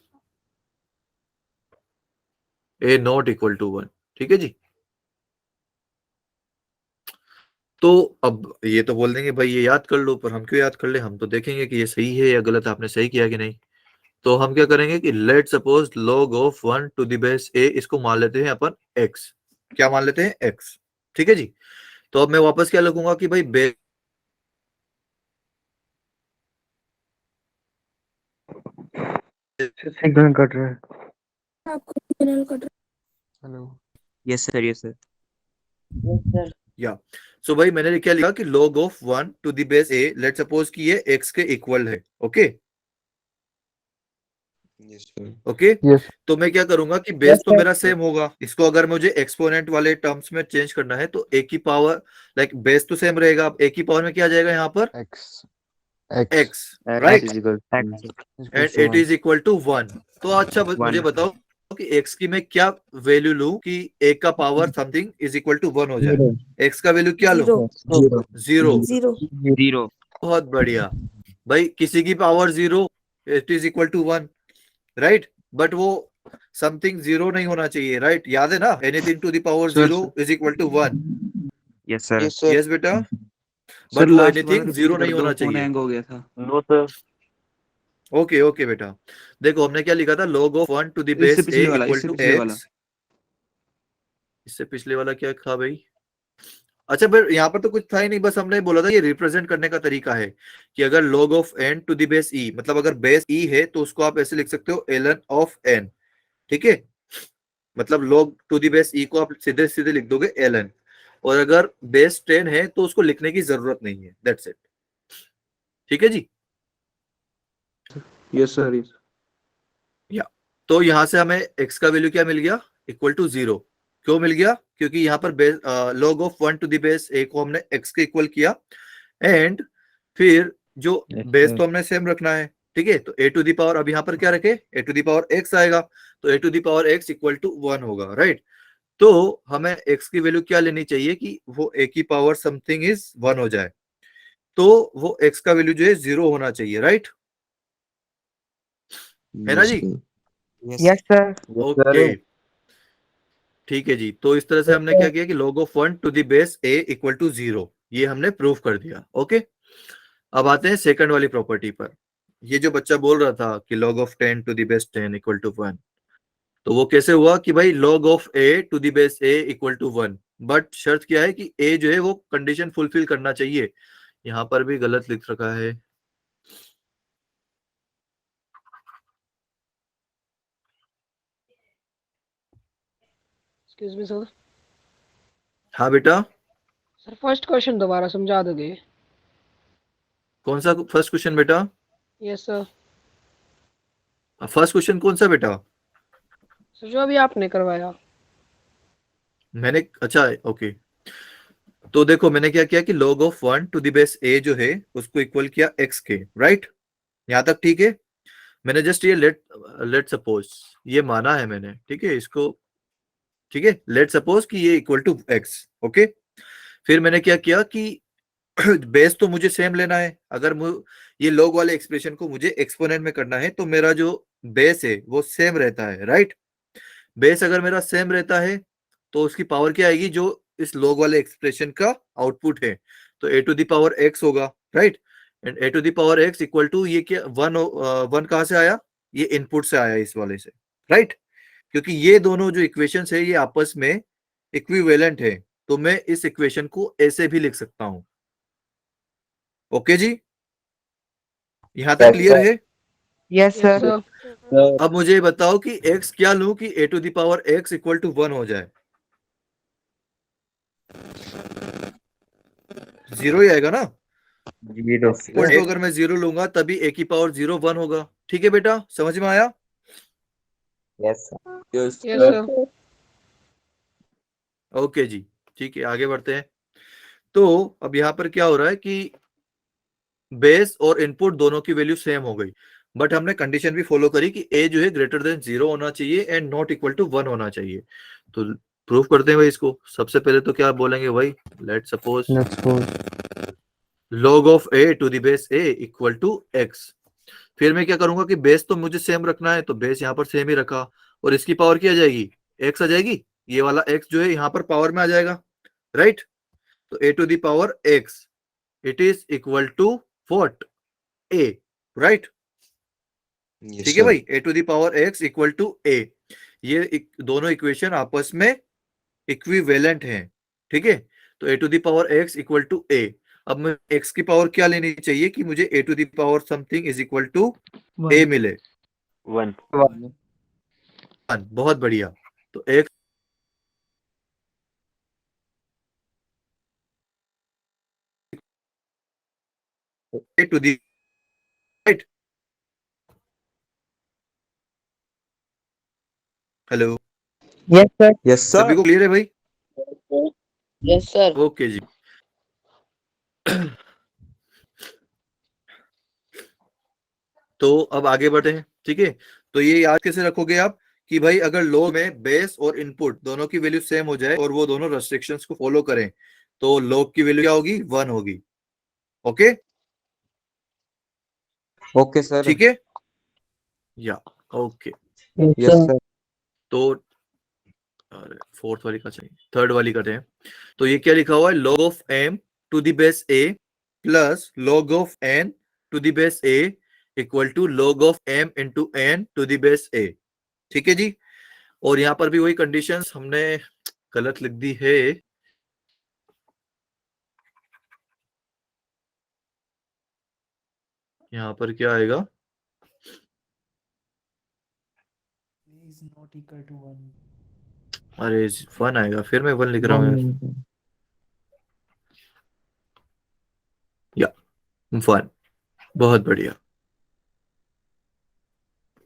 a not equal to 1। ठीक है जी, तो अब ये तो बोल देंगे भाई ये याद कर लो, पर हम क्यों याद कर ले, हम तो देखेंगे कि ये सही है या गलत, आपने सही किया कि नहीं। तो हम क्या करेंगे कि let suppose log of 1 to the base a, इसको मान लेते हैं अपन x। क्या मान लेते हैं, x। ठीक है जी, तो अब मैं वापस क्या लिखूंगा कि भाई बेस सिग्नल कट रहा है। Hello. Yes sir yes sir. या सो भाई मैंने क्या लिखा कि log of 1 to the base a, let suppose कि ये x के इक्वल है। Okay Yes, sir. Okay, yes तो मैं क्या करूंगा कि बेस तो मेरा सेम होगा, इसको अगर मुझे एक्सपोनेंट वाले टर्म्स में चेंज करना है तो a की पावर, लाइक बेस तो सेम रहेगा, अब a की पावर में क्या आ जाएगा यहाँ पर, X. X. x, X right, is equal to and it is equal to 1। तो अच्छा मुझे बताओ कि x की मैं क्या वैल्यू लूं कि a का power something is equal to 1 हो जाए, x का वैल्यू क्या लूं, 0। जीरो। बहुत बढ़िया भाई, किसी की power 0 it is equal to 1, right, but वो समथिंग 0 नहीं होना चाहिए, राइट, याद है ना, anything to the power Sir, 0 is equal to 1। Yes sir. Yes sir yes बेटा, सर बट वो लास्ट वाला एनीथिंग 0 रिपीट कर नहीं दो, होना फोन चाहिए। हैंग हो गया था। नो सर ओके ओके बेटा, देखो हमने क्या लिखा था, log ऑफ 1 टू द इससे बेस a पिछले वाला, इक्वल इससे टू पिछले वाला। x। इससे पिछले वाला क्या था भाई, अच्छा फिर यहाँ पर तो कुछ था ही नहीं, बस हमने बोला था ये रिप्रेजेंट करने का तरीका है कि अगर log of n to the base e, मतलब अगर बेस e है तो उसको आप ऐसे लिख सकते हो ln ऑफ n। ठीक है, मतलब log to the base e को आप सीधे सीधे लिख दोगे ln, और अगर बेस 10 है तो उसको लिखने की जरूरत नहीं है, दैट्स इट। ठीक है जी, यस सर यस। या तो यहां से हमें x का वैल्यू क्या मिल गया, इक्वल टू 0। क्यों मिल गया, क्योंकि यहाँ पर base log of 1 to the base a को हमने x के इक्वल किया, एंड फिर जो बेस तो हमने सेम रखना है। ठीक है, तो a टू द पावर, अब यहाँ पर क्या रखे, a to the power x आएगा, तो a to the power x equal to 1 होगा, राइट। तो हमें x की वैल्यू क्या लेनी चाहिए कि वो a की पावर समथिंग इज 1 हो जाए, तो वो x का वैल्यू जो है 0 होना चाहिए, राइट, है ना जी। यस सर ओके ठीक है जी, तो इस तरह से हमने क्या किया कि log of 1 to the base a equal to 0, ये हमने प्रूव कर दिया। ओके, अब आते हैं सेकंड वाली प्रॉपर्टी पर। ये जो बच्चा बोल रहा था कि log of 10 to the base 10 equal to 1, तो वो कैसे हुआ कि भाई log of a to the base a equal to 1, but शर्त क्या है कि a जो है वो कंडीशन फुलफिल करना चाहिए। यहाँ पर भी गलत लिख रखा है, एक्सक्यूज मी सर। हाँ बेटा, सर फर्स्ट क्वेश्चन दोबारा समझा दोगे? कौन सा फर्स्ट क्वेश्चन बेटा, यस सर। फर्स्ट क्वेश्चन कौन सा बेटा, सर जो अभी आपने करवाया। मैंने, अच्छा ओके, तो देखो मैंने क्या किया कि log of 1 to the base a जो है उसको इक्वल किया x के, राइट, यहाँ तक ठीक है। मैंने जस्ट ये लेट सपोज ये माना है मैंने, ठीक है इसको, ठीक है, लेट सपोज कि ये इक्वल टू x। ओके, फिर मैंने क्या किया कि बेस तो मुझे सेम लेना है। अगर ये लॉग वाले एक्सप्रेशन को मुझे एक्सपोनेंट में करना है तो मेरा जो बेस है वो सेम रहता है, राइट। बेस अगर मेरा सेम रहता है तो उसकी पावर क्या आएगी, जो इस लॉग वाले एक्सप्रेशन का आउटपुट है, तो a to the power x होगा, right. And a to the power x equal to ये क्या, वन कहां से आया, ये इनपुट से आया इस वाले से, राइट। क्योंकि ये दोनों जो इक्वेशंस है ये आपस में इक्विवेलेंट है, तो मैं इस इक्वेशन को ऐसे भी लिख सकता हूं। ओके जी, यहां तक क्लियर है? Yes, yes sir. सर। अब मुझे बताओ कि x क्या लूं कि a to the power x equal to 1 हो जाए। 0 ही आएगा ना, जीरो इक्वल टू अगर मैं 0 लूंगा तभी a की पावर 0 1 होगा। ठीक है बेटा, समझ में आया? Yes yes sir. ओके जी, ठीक है, आगे बढ़ते हैं। तो अब यहाँ पर क्या हो रहा है कि बेस और इनपुट दोनों की वैल्यू सेम हो गई, बट हमने कंडीशन भी फॉलो करी कि a जो है ग्रेटर देन 0 होना चाहिए एंड नॉट इक्वल टू 1 होना चाहिए। तो प्रूफ करते हैं भाई इसको। सबसे पहले तो क्या बोलेंगे भाई, let suppose Let's suppose log of a to the base a equal to x। फिर मैं क्या करूंगा कि बेस तो मुझे सेम रखना है, तो बेस यहाँ पर सेम ही रखा और इसकी पावर क्या आ जाएगी, x आ जाएगी। ये वाला x जो है यहाँ पर पावर में आ जाएगा, राइट। तो a to the power x it is equal to what, a, right. Yes, ठीक है sir. भाई, a to the power x equal to a। ये दोनों इक्वेशन आपस में इक्विवेलेंट हैं, ठीक है। तो a to the power x equal to a। अब मैं x की पावर क्या लेनी चाहिए कि मुझे a to the power something is equal to a मिले, 1 बहुत बढ़िया। तो x a to the, right. Hello, Yes, sir. Yes सभी को क्लियर है भाई? Yes, sir. ओके जी। तो अब आगे बढ़े हैं, ठीक है। तो ये याद कैसे रखोगे आप कि भाई अगर लॉग में बेस और इनपुट दोनों की वैल्यू सेम हो जाए और वो दोनों रेस्ट्रिक्शंस को फॉलो करें तो लॉग की वैल्यू क्या होगी, 1 होगी। ओके, ओके सर ठीक है, या okay. Yes, yes sir. Sir तो अरे फोर्थ वाली का चाहिए, थर्ड वाली करते हैं। तो ये क्या लिखा हुआ है, log of m to the base a plus log of n to the base a equal to log of m into n to the base a। ठीक है जी। और यहाँ पर भी वही कंडीशंस हमने गलत लिख दी है, यहाँ पर क्या आएगा, Is not equal to 1. अरे 1 आएगा, फिर मैं 1 लिख रहा हूँ यार, या 1, बहुत बढ़िया।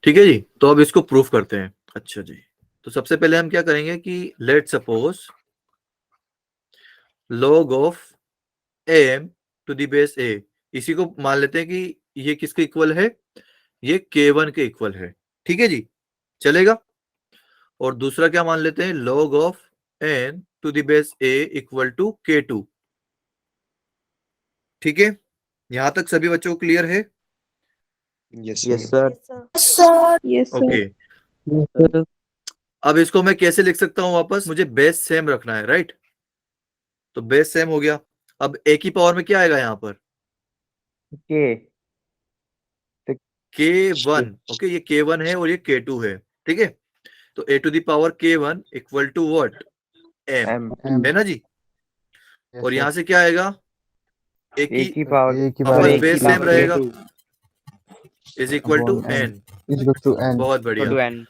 ठीक है जी, तो अब इसको प्रूफ करते हैं। अच्छा जी, तो सबसे पहले हम क्या करेंगे कि let suppose log of am to the base a, इसी को मान लेते हैं कि ये किसके इक्वल है, ये k1 के इक्वल है। ठीक है जी, चलेगा। और दूसरा क्या मान लेते हैं, log of n to the base a equal to k2। ठीक है, यहां तक सभी बच्चों को क्लियर है? Yes, yes sir. Sir Yes, okay, Yes, sir. अब इसको मैं कैसे लिख सकता हूं वापस, मुझे बेस सेम रखना है, राइट। तो बेस सेम हो गया। अब a की पावर में क्या आएगा यहाँ पर, K. k1। ओके, ये k1 है और ये k2 है, ठीक है। तो a to the power k1 equal to what, m, M. है ना जी। Yes, और sir. यहाँ से क्या आएगा, a A की की पावर A की वापस पावर A की बेस सेम पावर रहेगा, K2 is equal to upon n n। is equal to n. बहुत बढ़िया। n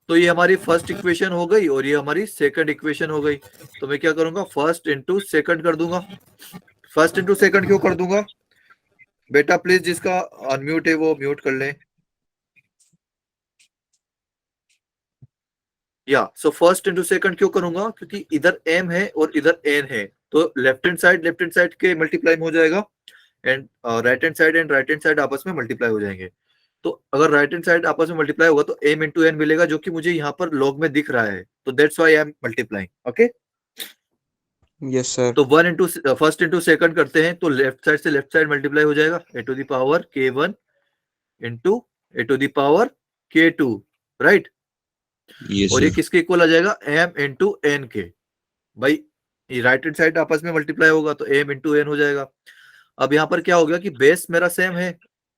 तो ये हमारी फर्स्ट इक्वेशन हो गई और ये हमारी सेकंड इक्वेशन हो गई। तो मैं क्या करूंगा, फर्स्ट इंटू सेकंड कर दूंगा। फर्स्ट इंटू सेकंड क्यों कर दूंगा बेटा, प्लीज जिसका अनम्यूट है वो म्यूट कर लें। या सो फर्स्ट इंटू सेकंड क्यों करूंगा, क्योंकि इधर m है और इधर n है, तो लेफ्ट हैंड साइड के मल्टीप्लाई हो जाएगा एंड राइट हैंड साइड आपस में मल्टीप्लाई हो जाएंगे। तो अगर राइट हैंड साइड आपस में मल्टीप्लाई होगा तो m इंटू n मिलेगा, जो कि मुझे यहाँ पर लॉग में दिख रहा है, तो that's why I am multiplying. Okay, Yes, sir. तो 1 इंटू फर्स्ट इंटू सेकंड करते हैं तो लेफ्ट साइड से लेफ्ट साइड मल्टीप्लाई हो जाएगा a to the power k1 into a to the power k2, right. Yes, और ये sir. किसके इक्वल आ जाएगा m इंटू एन के। भाई ये राइट हैंड साइड आपस में मल्टीप्लाई होगा तो m इंटू एन हो जाएगा। अब यहाँ पर क्या हो गया कि बेस मेरा सेम है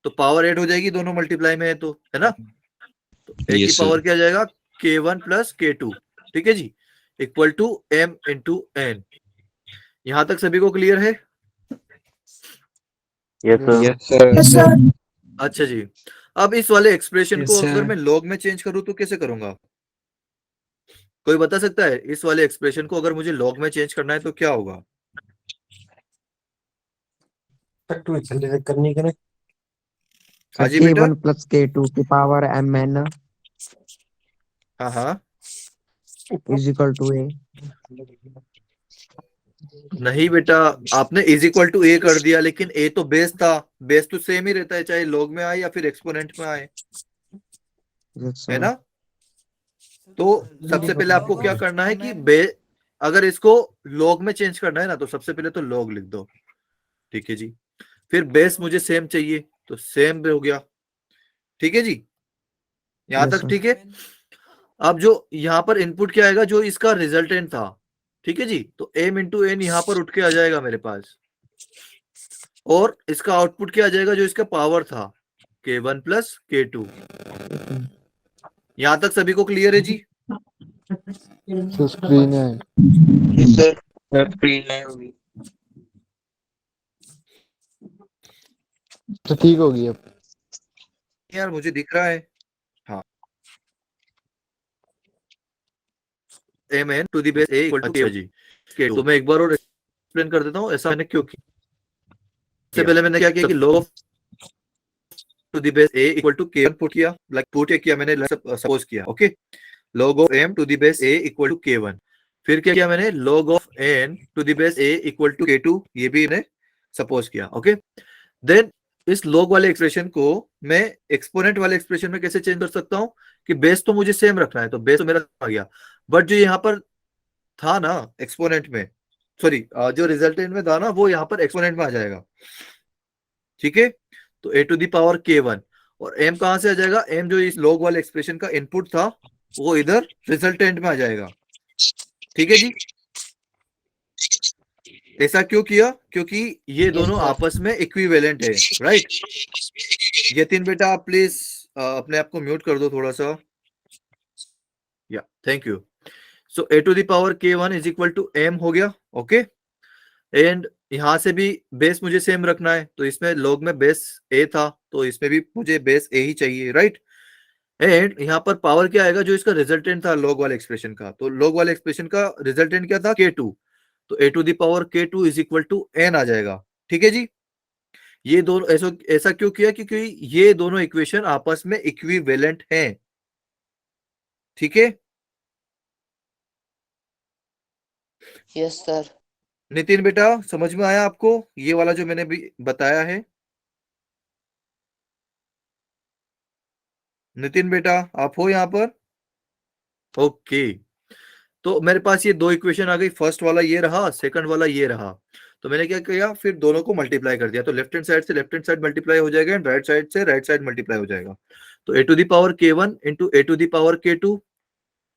तो पावर ऐड हो जाएगी, दोनों मल्टीप्लाई में है तो, है ना। तो a की Yes, sir. पावर क्या आ जाएगा k1 प्लस k2, ठीक है जी, equal to m into n. यहां तक सभी को क्लियर है? Yes, sir. Yes, sir. Yes, sir. अच्छा जी, अब इस वाले एक्सप्रेशन Yes, को अगर sir. मैं लॉग में चेंज करूं तो कैसे करूंगा? कोई बता सकता है? इस वाले एक्सप्रेशन को अगर मुझे लॉग में चेंज करना है तो क्या होगा? करनी करें हाँ जी बेटा। k1 प्लस k2 की पावर mn हाँ हाँ, इज इक्वल टू a। नहीं बेटा, आपने इज इक्वल टू ए कर दिया, लेकिन ए तो बेस था, बेस तो सेम ही रहता है चाहे लॉग में आए या फिर एक्सपोनेंट में आए, Yes, है sir. ना। तो सबसे पहले आपको क्या करना है कि बे अगर इसको लॉग में चेंज करना है ना तो सबसे पहले तो लॉग लिख दो, ठीक है जी। फिर बेस मुझे सेम चाहिए तो सेम हो गया, ठीक है जी, यहां Yes, तक sir. ठीक है। अब जो यहाँ पर इनपुट क्या आएगा, जो इसका रिजल्टेंट था, ठीक है जी, तो m इंटू एन यहाँ पर उठ के आ जाएगा मेरे पास, और इसका आउटपुट क्या आ जाएगा, जो इसका पावर था k1 प्लस k2। यहां तक सभी को क्लियर है जी? तो स्क्रीन है। Yes, sir. Sir, screen है अभी। तो ठीक होगी अब। यार मुझे दिख रहा है, हाँ, mn to the base a equal to जी k2। तो मैं एक बार और एक्सप्लेन कर देता हूँ ऐसा मैंने क्यों किया। सबसे पहले मैंने क्या किया कि log to the base a equal to k1 put किया, लाइक पुट किया मैंने, सपोज किया, okay, log of m to the base a equal to k1। फिर क्या किया मैंने, log of n to the base a equal to k2, ये भी मैंने सपोज किया, ओके। देन इस log वाले एक्सप्रेशन को मैं एक्सपोनेंट वाले एक्सप्रेशन में कैसे चेंज कर सकता हूँ कि बेस तो मुझे सेम रखना है, तो बेस तो मेरा आ गया, बट जो यहाँ पर था ना एक्सपोनेंट में, सॉरी जो रिजल्टेंट में था ना वो यहाँ पर एक्सपोनेंट में आ जाएगा, ठीक है। तो a to the power k1, और m कहां से आ जाएगा, m जो इस log वाले एक्सप्रेशन का इनपुट था वो इधर रिजल्टेंट में आ जाएगा, ठीक है जी। ऐसा क्यों किया, क्योंकि ये दोनों sir. आपस में इक्विवेलेंट है, राइट। यतिन बेटा आप प्लीज अपने आप को म्यूट कर दो थोड़ा सा, या thank you. So a to the power k1 is equal to m हो गया, ओके। एंड यहां से भी बेस मुझे सेम रखना है, तो इसमें log में बेस a था तो इसमें भी मुझे बेस a ही चाहिए, राइट। एंड यहाँ पर पावर क्या आएगा, जो इसका रिजल्टेंट था log वाले एक्सप्रेशन का, तो log वाले एक्सप्रेशन का रिजल्टेंट क्या था k2, तो a to the power k2 is equal to n आ जाएगा, ठीक है जी। ये दोनों ऐसा क्यों किया, क्योंकि ये दोनों इक्वेशन आपस में इक्विवेलेंट हैं, ठीक है। Yes, sir. नितिन बेटा समझ में आया आपको ये वाला जो मैंने भी बताया है? नितिन बेटा आप हो यहाँ पर? ओके, तो मेरे पास ये दो इक्वेशन आ गई, फर्स्ट वाला ये रहा, सेकंड वाला ये रहा। तो मैंने क्या किया, फिर दोनों को मल्टीप्लाई कर दिया, तो लेफ्ट हैंड साइड से लेफ्ट हैंड साइड मल्टीप्लाई हो जाएगा एंड राइट साइड से राइट साइड मल्टीप्लाई हो जाएगा। तो a to the power k1 into a to the power k2,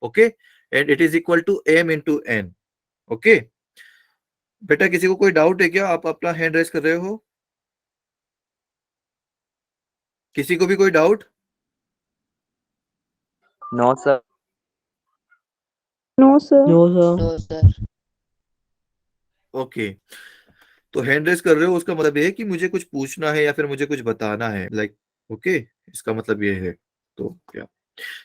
okay, and it is equal to m into n, okay. बेटा किसी को कोई डाउट है क्या? आप अपना हैंड रेस कर रहे हो, किसी को भी कोई doubt? No, sir. No, sir. No, sir. Okay, तो हैंड रेस कर रहे हो उसका मतलब ये है कि मुझे कुछ पूछना है या फिर मुझे कुछ बताना है, लाइक ओके, इसका मतलब ये है। तो क्या,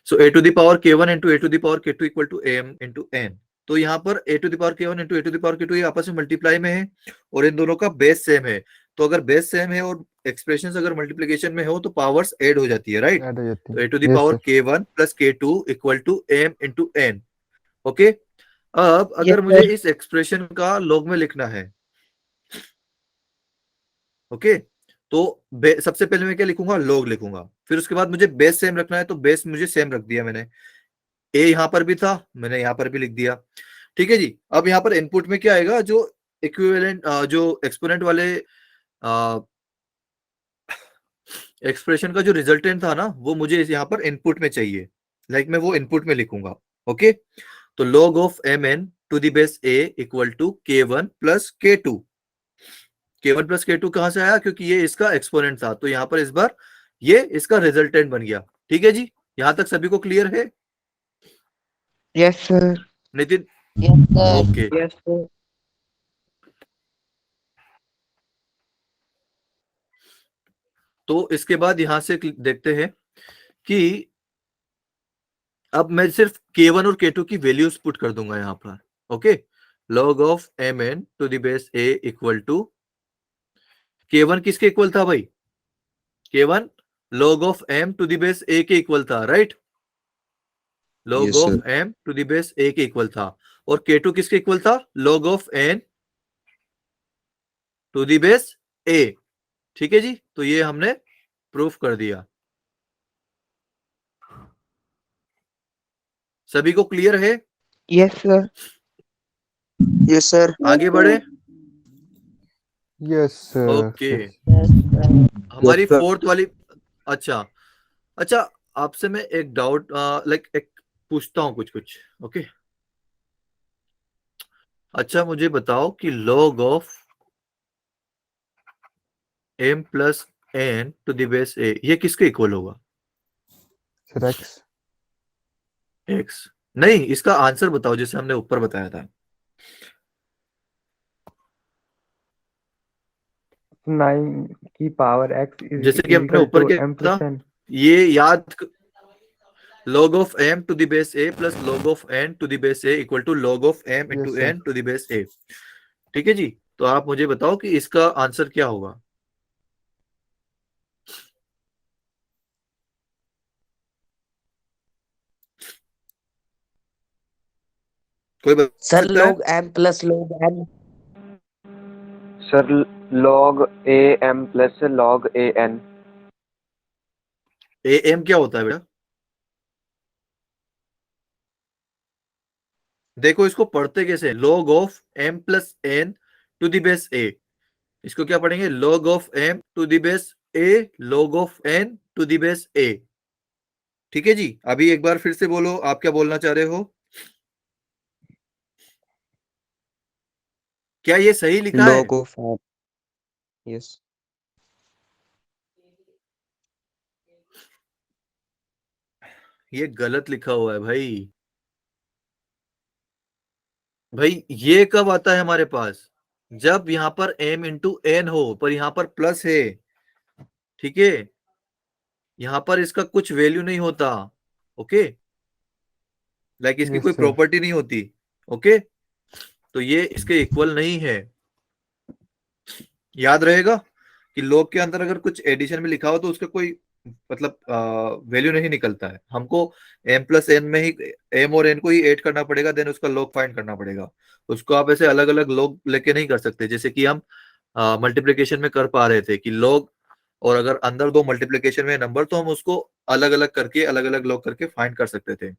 so a to the power k1 into a to the power k2 equal to m into n। तो यहाँ पर a to the power k1 into a to the power k2 ये आपस में मल्टीप्लाई में है और इन दोनों का बेस सेम है, तो अगर बेस सेम है और एक्सप्रेशंस अगर मल्टीप्लिकेशन में हो तो पावर्स ऐड हो जाती है, राइट। ऐड हो जाती तो है। a to the Yes, power sir. k1 plus k2 equal to m into n, okay. अब अगर Yes, मुझे sir. इस एक्सप्रेशन का लॉग में लिखना है, ओके, तो सबसे पहले मैं क्या लिखूंगा, लॉग लिखूंगा। फिर उसके बाद मुझे बेस सेम रखना है, तो बेस मुझे सेम रख दिया मैंने, ए यहां पर भी था मैंने यहां पर भी लिख दिया। ठीक है जी। अब यहाँ पर इनपुट में क्या आएगा, जो इक्विवेलेंट जो एक्सपोनेंट वाले एक्सप्रेशन का जो रिजल्टेंट था ना, वो मुझे यहाँ पर इनपुट में चाहिए। लाइक मैं वो इनपुट में लिखूंगा। ओके, तो log of mn to the base a equal to k1 plus k2। k1 plus k2 कहां से आया, क्योंकि ये इसका एक्सपोनेंट था, तो यहाँ पर इस बार ये इसका रिजल्टेंट बन गया। ठीक है जी, यहां तक सभी को क्लियर है? Yes, sir. Nitin? Yes, sir. Okay, Yes, sir. तो इसके बाद यहां से देखते हैं कि अब मैं सिर्फ k1 और k2 की वैल्यूज पुट कर दूंगा यहाँ पर। Okay, log of mn to the base a equal to k1 किसके इक्वल था भाई? k1 log of m to the base a के इक्वल था, right? log Yes, of sir. m to the base a के इक्वल था। और k2 किसके इक्वल था? log of n to the base a। ठीक है जी, तो ये हमने प्रूफ कर दिया। सभी को क्लियर है? Yes, sir. Yes, sir. आगे बढ़े। Yes, sir. Okay, Yes. Yes, sir. हमारी Yes, sir. फोर्थ वाली। अच्छा अच्छा, आपसे मैं एक डाउट लाइक एक पूछता हूँ कुछ। ओके, अच्छा मुझे बताओ कि log of m plus n to the base a ये किसके इक्वल होगा? Sir, X. x नहीं, इसका आंसर बताओ जैसे हमने ऊपर बताया था। 9 की पावर x इज जैसे कि हमने इक्वल ऊपर टू क्या m था, प्लस n। ये याद log of m to the base a plus log of n to the base a equal to log of m into Yes, sir. n to the base a। ठीक है जी, तो आप मुझे बताओ कि इसका आंसर क्या होगा? कोई बता Sir, सकता है? log m plus log n. Sir log a m plus log a n। am क्या होता है बेटा? देखो इसको पढ़ते कैसे, log of m plus n to the base a। इसको क्या पढ़ेंगे? log of m to the base a log of n to the base a। ठीक है जी, अभी एक बार फिर से बोलो, आप क्या बोलना चाह रहे हो? क्या ये सही लिखा है? Log of m. Yes. ये गलत लिखा हुआ है भाई। भाई ये कब आता है हमारे पास? जब यहां पर m इंटू n हो, पर यहां पर प्लस है। ठीक है, यहां पर इसका कुछ वैल्यू नहीं होता। ओके, लाइक इसकी Yes, कोई sir. प्रॉपर्टी नहीं होती। ओके, तो ये इसके इक्वल नहीं है। याद रहेगा कि log के अंदर अगर कुछ एडिशन में लिखा हो तो उसका कोई मतलब वैल्यू नहीं निकलता है। हमको m प्लस n में ही m और n को ही ऐड करना पड़ेगा, देन उसका log फाइंड करना पड़ेगा। उसको आप ऐसे अलग अलग log लेके नहीं कर सकते, जैसे कि हम मल्टीप्लिकेशन में कर पा रहे थे कि log, और अगर अंदर दो मल्टीप्लिकेशन में नंबर तो हम उसको अलग अलग करके अलग अलग log करके फाइंड कर सकते थे।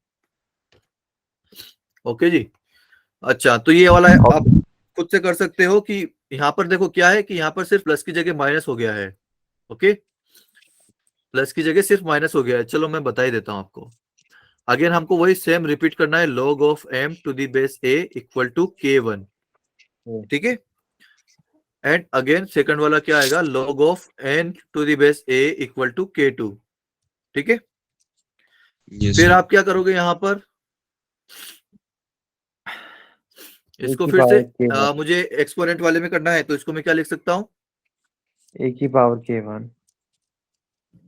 ओके जी, अच्छा तो ये वाला आप खुद से कर सकते हो कि यहाँ पर देखो क्या है कि यहाँ पर सिर्फ प्लस की जगह माइनस हो गया है। ओके, प्लस की जगह सिर्फ माइनस हो गया है। चलो मैं बता ही देता हूं आपको। अगेन हमको वही सेम रिपीट करना है, log of m to the base a equal to k1। ठीक है, एंड अगेन सेकंड वाला क्या आएगा, log of n to the base a equal to k2। ठीक है, Yes, फिर sir. आप क्या करोगे यहाँ पर, इसको की फिर पावर से k1। मुझे एक्सपोनेंट वाले में करना है, तो इसको मैं क्या लिख सकता हूँ, a की power k1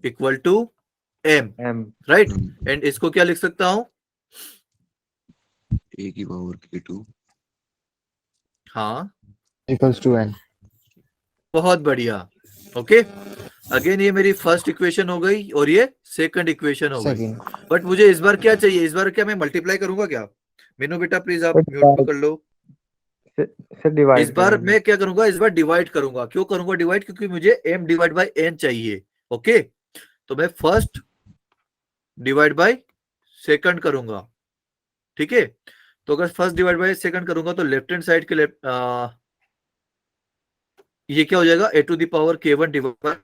equal to m, m। Right? And इसको क्या लिख सकता हूँ, A की पावर k2. हाँ Equals to n. बहुत बढ़िया। ओके, अगेन ये मेरी फर्स्ट इक्वेशन हो गई और ये सेकंड इक्वेशन हो गई। Second. बट मुझे इस बार क्या चाहिए, इस बार क्या मैं मल्टीप्लाई करूंगा क्या? मीनू बेटा प्लीज आप But म्यूट कर लो। सर डिवाइड इस बार मैं क्या करूंगा, इस बार डिवाइड करूंगा। क्यों करूंगा डिवाइड? क्योंकि मुझे m डिवाइड बाय n चाहिए। ओके, तो मैं फर्स्ट डिवाइड बाय सेकंड करूंगा। ठीक है, तो अगर फर्स्ट डिवाइड बाय सेकंड करूंगा तो लेफ्ट हैंड साइड के ये क्या हो जाएगा, a to the power k1 divide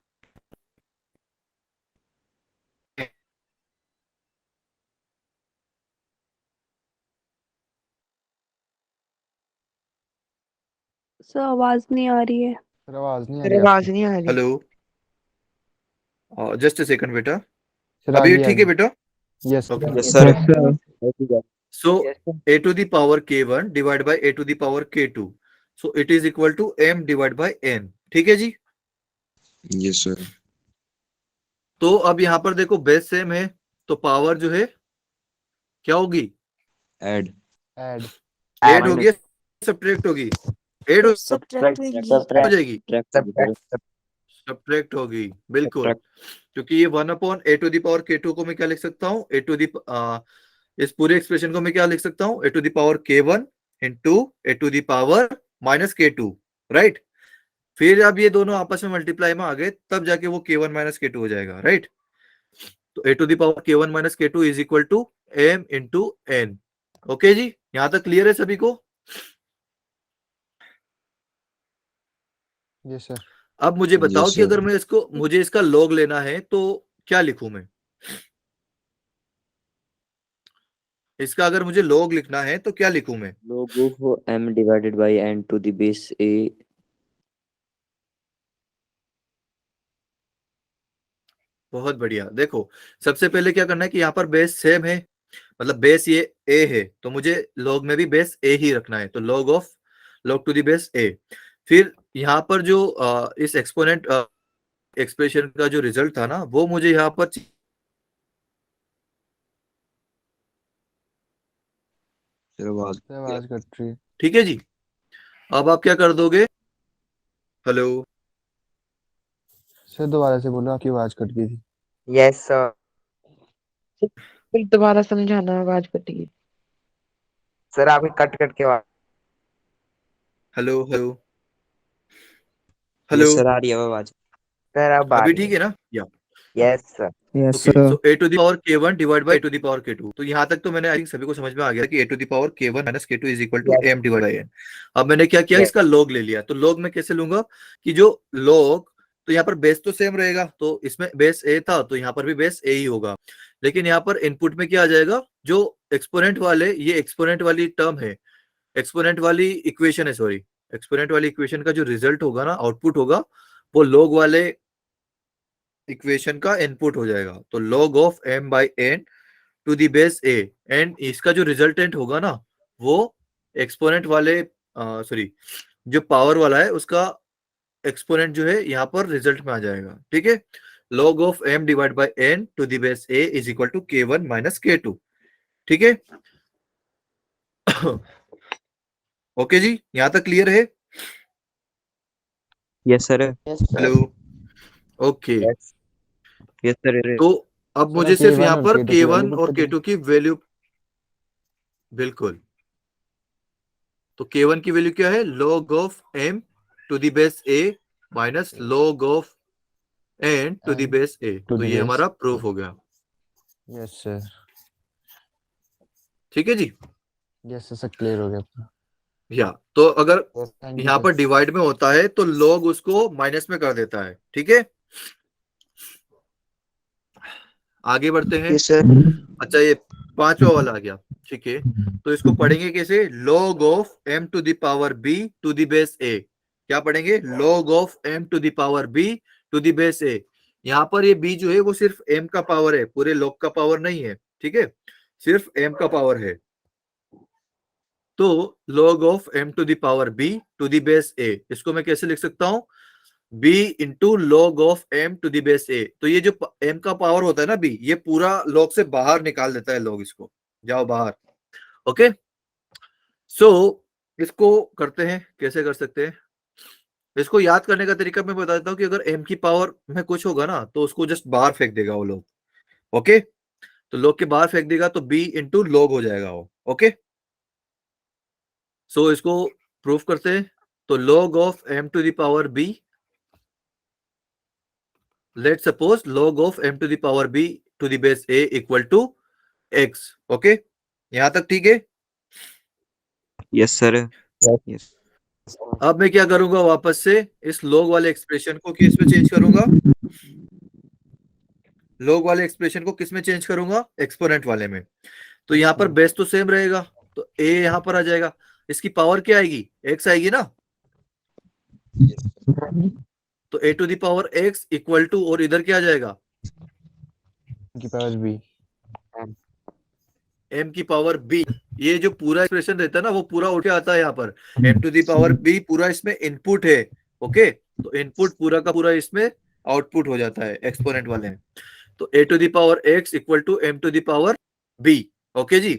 sir आवाज नहीं आ रही है। सर आवाज नहीं आ सर रही आवाज आपकी। नहीं आ रही। हेलो, जस्ट अ सेकंड बेटा, सर अभी आगे ठीक है बेटा? Yes Okay. Yes, sir. So a to the power k1 divided by a to the power k2, so it is equal to m divided by n. ठीक है जी? Yes, sir. तो अब यहाँ पर देखो बेस सेम है तो पावर जो है क्या होगी, Add. ऐड ऐड होगी, सब्ट्रैक्ट होगी, ऐड हो जाएगी, सब्ट्रैक्ट होगी, बिल्कुल। क्योंकि ये 1 a to the power k2 को मैं क्या लिख सकता हूँ, a to the इस पूरे एक्सप्रेशन को मैं क्या लिख सकता हूँ, a to the power k1 into a to the power minus k2, right. फिर अब ये दोनों आपस में मल्टीप्लाई में आ गए तब जाके वो k1 माइनस k2 हो जाएगा, राइट। तो a to the power k1 minus k2 is equal to m into n। Okay जी, यहां तक क्लियर है सभी को? Yes sir. अब मुझे बताओ Yes, कि sir. अगर मुझे इसका लॉग लेना है तो क्या लिखूं मैं? इसका अगर मुझे लॉग लिखना है तो क्या लिखूं मैं? log of m divided by n to the base a. बहुत बढ़िया। देखो सबसे पहले क्या करना है कि यहाँ पर बेस सेम है, मतलब बेस ये a है तो मुझे लॉग में भी बेस a ही रखना है, तो log to the base a। फिर यहाँ पर जो इस एक्सपोनेंट एक्सप्रेशन का जो रिजल्ट था ना वो मुझे यहाँ पर सर आवाज सर आवाज कट रही है। ठीक है जी। अब आप क्या कर दोगे? हेलो, सर दोबारा से बोलो, आपकी आवाज कट गई थी। Yes sir. फिर दोबारा समझाना, आवाज कट गई। सर आपकी कट कट के आवाज। Hello, hello, Yes, hello, sir. आ रही है आवाज. सर अब आ अभी रही ठीक है ना? या yes sir. Yes, okay, sir. So a to the power k1 divide by a to the power k2। तो यहाँ तक तो मैंने आई थिंक सभी को समझ में आ गया कि a to the power k1 minus k2 is equal to m divide by n। अब मैंने क्या किया, Yes. इसका लॉग ले लिया। तो लॉग में कैसे लूंगा कि जो लॉग, तो यहाँ पर बेस तो सेम रहेगा, तो इसमें बेस a था तो यहाँ पर भी बेस a ही होगा, लेकिन यहाँ पर इनपुट में क्या आ जाएगा, जो एक्सपोनेंट वाले, ये एक्सपोनेंट वाली टर्म है, एक्सपोनेंट वाली इक्वेशन है, सॉरी, एक्सपोनेंट वाली इक्वेशन का जो रिजल्ट होगा ना, आउटपुट होगा, वो लॉग वाले इक्वेशन का इनपुट हो जाएगा। तो log of m by n to the base a, and इसका जो रिजल्टेंट होगा ना वो एक्सपोनेंट वाले, सॉरी, जो पावर वाला है उसका एक्सपोनेंट जो है यहाँ पर रिजल्ट में आ जाएगा। ठीक है, log of m divide by n to the base a is equal to k1 minus k2। ठीक है, ओके जी, यहाँ तक क्लियर है? Yes, sir. Yes, sir. Hello, okay. Yes, sir. तो अब सर मुझे सिर्फ K1 यहाँ और पर K2 की k1 वैल्यू और पुट k2 की वैल्यू, बिल्कुल, तो k1 की वैल्यू क्या है, log of m to the base a minus log of n to the N base a। to तो the ये base हमारा प्रूफ हो गया। Yes sir. ठीक है जी, यस सर, क्लियर हो गया पूरा। या तो अगर थैंक यू यहाँ पर सर। डिवाइड में होता है तो log उसको माइनस में कर देता है। ठीक है, आगे बढ़ते हैं। Yes sir. अच्छा, ये पांचवा वाला आ गया। ठीक है, तो इसको पढ़ेंगे कैसे, log of m to the power b to the base a। क्या पढ़ेंगे, log of m to the power b to the base a। यहाँ पर ये b जो है वो सिर्फ m का पावर है, पूरे log का पावर नहीं है। ठीक है, सिर्फ m का पावर है। तो log of m to the power b to the base a, इसको मैं कैसे लिख सकता हूं, b into log of m to the base a। तो ये जो m का पावर होता है ना b, ये पूरा log से बाहर निकाल देता है log, इसको जाओ बाहर। ओके, सो इसको करते हैं, कैसे कर सकते हैं इसको याद करने का तरीका मैं बता देता हूँ कि अगर m की पावर में कुछ होगा ना तो उसको जस्ट बाहर फेंक देगा वो लोग। ओके, तो log के बाहर फेंक देगा तो b इंटू लॉग हो जाएगा वो। ओके, सो इसको प्रूफ करते हैं। तो log of m to the power b, let suppose log of m to the power b to the base a equal to x। Okay, यहां तक ठीक है? यस सर यस अब मैं क्या करूंगा, वापस से इस log वाले एक्सप्रेशन को किस में चेंज करूंगा, log वाले एक्सप्रेशन को किस में चेंज करूंगा, एक्सपोनेंट वाले में। तो यहाँ पर बेस तो सेम रहेगा, तो a यहाँ पर आ जाएगा, इसकी पावर क्या आएगी, x आएगी ना। तो a to the power x equal to, और इधर क्या आ जाएगा, की पावर b। m की पावर b। ये जो पूरा एक्सप्रेशन रहता है ना, वो पूरा उठ के आता है यहाँ पर, m to the power b पूरा इसमें इनपुट है। ओके, तो इनपुट पूरा का पूरा इसमें आउटपुट हो जाता है एक्सपोनेंट वाले में। तो a to the power x equal to m to the power b। Okay जी,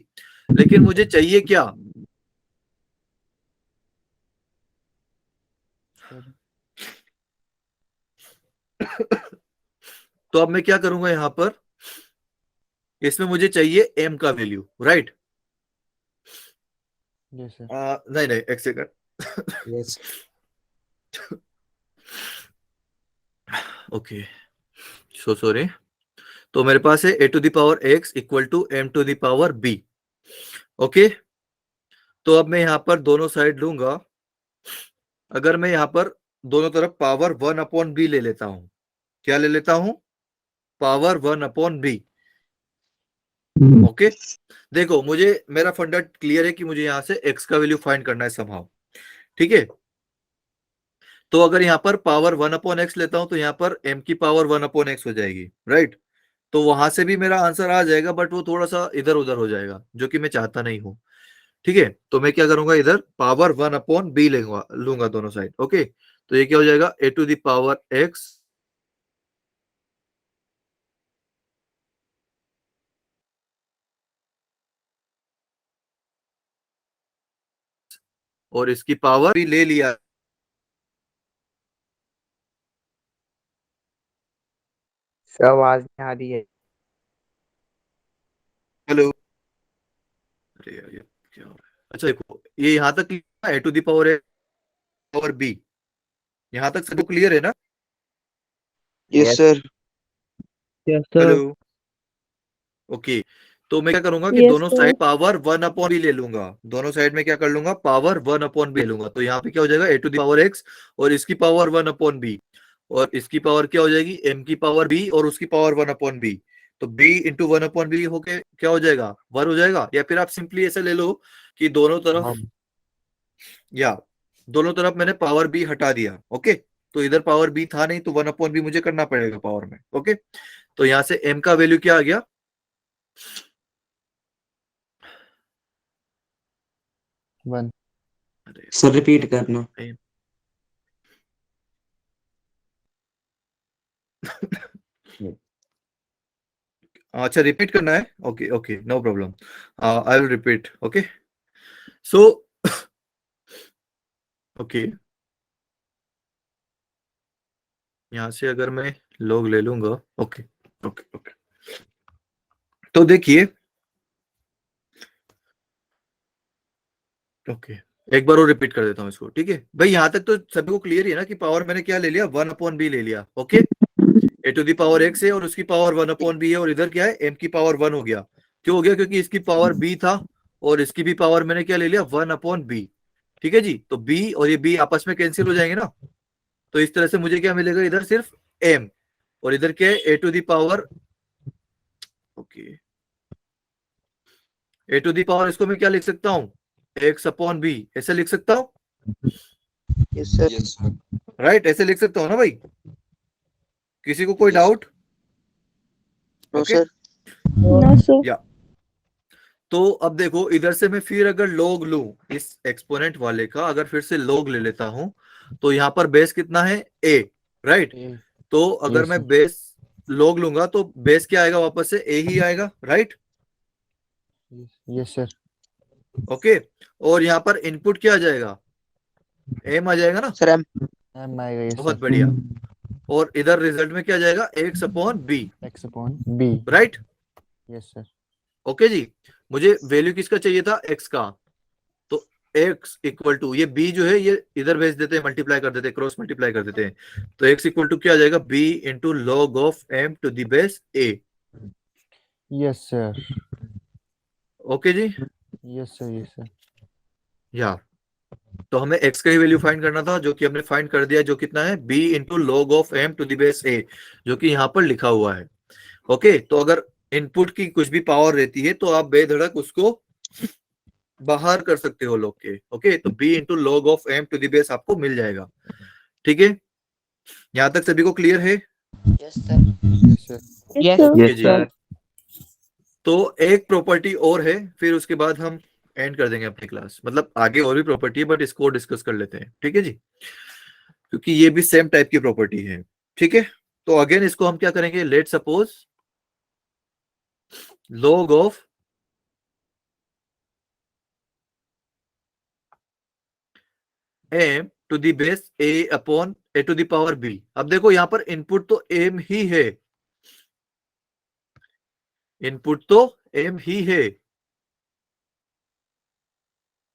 लेकिन मुझे चाहिए क्या, तो अब मैं क्या करूंगा यहाँ पर, इसमें मुझे चाहिए m का वैल्यू, राइट। Yes sir. नहीं नहीं, एक second. Yes okay, so sorry. तो मेरे पास है a to the power x equal to m to the power b। Okay, तो अब मैं यहाँ पर दोनों साइड लूंगा। अगर मैं यहाँ पर दोनों तरफ पावर 1/b ले लेता हूं, क्या ले लेता हूं, पावर 1/b। ओके, देखो मुझे मेरा फंडा क्लियर है कि मुझे यहाँ से x का वैल्यू फाइंड करना है समहाउ, ठीक है। तो अगर यहाँ पर पावर 1/x लेता हूं तो यहाँ पर m की पावर 1/x हो जाएगी, राइट। तो वहां से भी मेरा आंसर आ जाएगा, बट वो थोड़ा सा इधर उधर हो जाएगा, जो कि मैं चाहता नहीं हूं, ठीक है। तो मैं क्या करूंगा, इधर पावर 1/b लूंगा दोनों साइड। ओके, तो ये क्या हो जाएगा, a to the power x और इसकी पावर भी ले लिया। सर आवाज नहीं आ रही है। हेलो, अरे यार ये क्या हो रहा है। अच्छा देखो, ये यहाँ तक a to the power b, यहाँ तक सबको क्लियर है ना। Yes sir yes sir hello, okay. तो मैं क्या करूंगा कि Yes, दोनों sir. साइड पावर 1/b ले लूंगा, दोनों साइड में क्या कर लूंगा, पावर 1/b ले लूंगा। तो यहाँ पे क्या हो जाएगा, a to the power x और इसकी पावर 1/b, और इसकी पावर क्या हो जाएगी, m की पावर b और उसकी पावर 1/b। तो b इंटू 1/b होके क्या हो जाएगा, 1 हो जाएगा। या फिर आप सिंपली ऐसे ले लो कि दोनों तरफ, या दोनों तरफ मैंने पावर b हटा दिया। ओके, तो इधर पावर b था नहीं, तो 1/b मुझे करना पड़ेगा पावर में। ओके, तो यहाँ से m का वैल्यू क्या आ गया, वन। सर रिपीट करना। अच्छा रिपीट करना है, okay okay, no problem, I will repeat. Okay, so okay, यहां से अगर मैं log ले लूंगा, ओके ओके ओके, तो देखिए, ओके एक बार और रिपीट कर देता हूँ इसको, ठीक है भाई। यहां तक तो सभी को क्लियर ही है ना कि पावर मैंने क्या ले लिया, 1/b ले लिया। Okay, a to the power x है और उसकी पावर 1/b है, और इधर क्या है, m की पावर 1 हो गया। क्यों हो गया, क्योंकि इसकी पावर b था और इसकी भी पावर मैंने क्या ले लिया, 1/b। ठीक है जी, तो b और ये b आपस में कैंसिल हो जाएंगे ना। तो इस तरह से मुझे क्या मिलेगा, इधर सिर्फ m, और इधर क्या है, a to the power, okay, a to the power, इसको मैं क्या लिख सकता हूँ, x/b, ऐसे लिख सकता हूँ, yes sir yes sir right, ऐसे लिख सकता हूँ ना भाई। किसी को कोई Yes. Doubt, no okay sir No, sir. या। तो अब देखो, इधर से मैं फिर अगर log लूं इस एक्सपोनेंट वाले का, अगर फिर से log ले लेता हूं, तो यहाँ पर बेस कितना है, a, राइट। तो अगर Yes, मैं sir. बेस log लूंगा तो बेस क्या आएगा, वापस से a ही आएगा, राइट। Yes sir. ओके, और यहाँ पर इनपुट क्या आ जाएगा, m आ जाएगा ना, सर एम एम आएगा। यस बहुत सर। बढ़िया। और इधर रिजल्ट में क्या आ जाएगा, x/b, x/b। Right. Yes sir. Okay जी, मुझे वैल्यू किसका चाहिए था, x का। तो x इक्वल टू, ये b जो है ये इधर भेज देते हैं, मल्टीप्लाई कर देते हैं, क्रॉस मल्टीप्लाई कर देते हैं। तो x इक्वल टू क्या आ जाएगा, b into log of m to the base a। Yes sir. Okay जी, यस सर। Yes sir. या तो हमें x का ही वैल्यू फाइंड करना था, जो कि हमने फाइंड कर दिया, जो कितना है b into log of m to the base a, जो कि यहाँ पर लिखा हुआ है। ओके, तो अगर इनपुट की कुछ भी पावर रहती है तो आप बेधड़क उसको बाहर कर सकते हो लॉग के। ओके, तो b into log of m to the base आपको मिल जाएगा। ठीक है, यहाँ तक सभी को क्लियर है? Yes, sir. Yes, sir. Yes, Yes. sir. Okay Yes, जी। sir. तो एक प्रॉपर्टी और है, फिर उसके बाद हम एंड कर देंगे अपनी क्लास। मतलब आगे और भी प्रॉपर्टी है बट इसको डिस्कस कर लेते हैं। ठीक है जी, क्योंकि ये भी सेम टाइप की प्रॉपर्टी है। ठीक है, तो अगेन इसको हम क्या करेंगे, let suppose log of m to the base a upon a to the power b। अब देखो यहाँ पर इनपुट तो m ही है, इनपुट तो m ही है,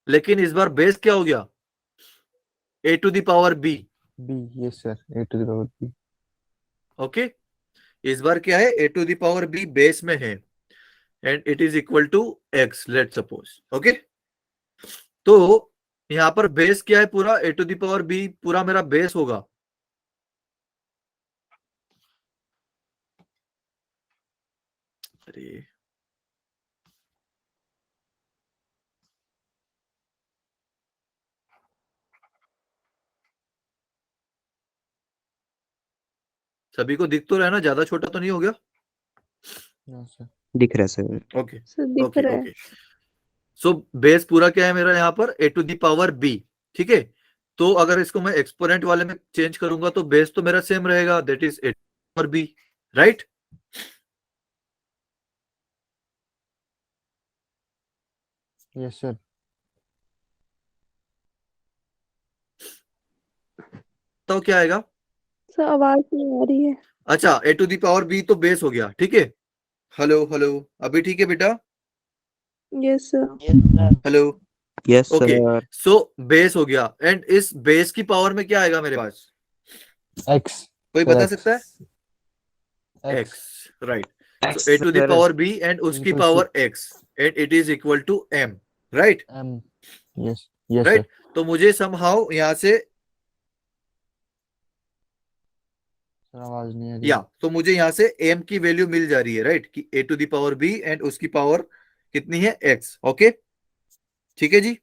लेकिन इस बार बेस क्या हो गया, a to the power b। B. Yes, sir. A to the power B. Okay, इस बार क्या है, a to the power b base में है and it is equal to x, let suppose. Okay, तो यहां पर बेस क्या है, पूरा a to the power b पूरा मेरा बेस होगा। अरे सभी को दिख तो रहा है ना, ज्यादा छोटा तो नहीं हो गया? No, sir. दिख रहा है सर। ओके सर दिख ओके रहा है। ओके, सो बेस पूरा क्या है मेरा यहाँ पर, a to the power b। ठीक है, तो अगर इसको मैं एक्सपोनेंट वाले में चेंज करूंगा तो बेस तो मेरा सेम रहेगा, that is a power b, right? Yes, sir. तो क्या आएगा? सर आवाज नहीं आ रही है। अच्छा, a to the power b तो बेस हो गया। ठीक है, हेलो हेलो, अभी ठीक है बेटा? Yes sir. Yes, sir. Hello, yes okay, sir. So base हो गया एंड इस बेस की पावर में क्या आएगा मेरे पास, X. कोई Sir, बता X. सकता है? X. x, right? X, so a to the sir. Power b and उसकी Equal to power x and it is equal to m, right? M. Yes. Yes, right, sir. तो मुझे समहाउ यहाँ से Sir, आवाज नहीं आ रही। या तो मुझे यहाँ से m की वैल्यू मिल जा रही है, राइट? कि a to the power b and उसकी पावर कितनी है, x। ओके, ठीक है जी,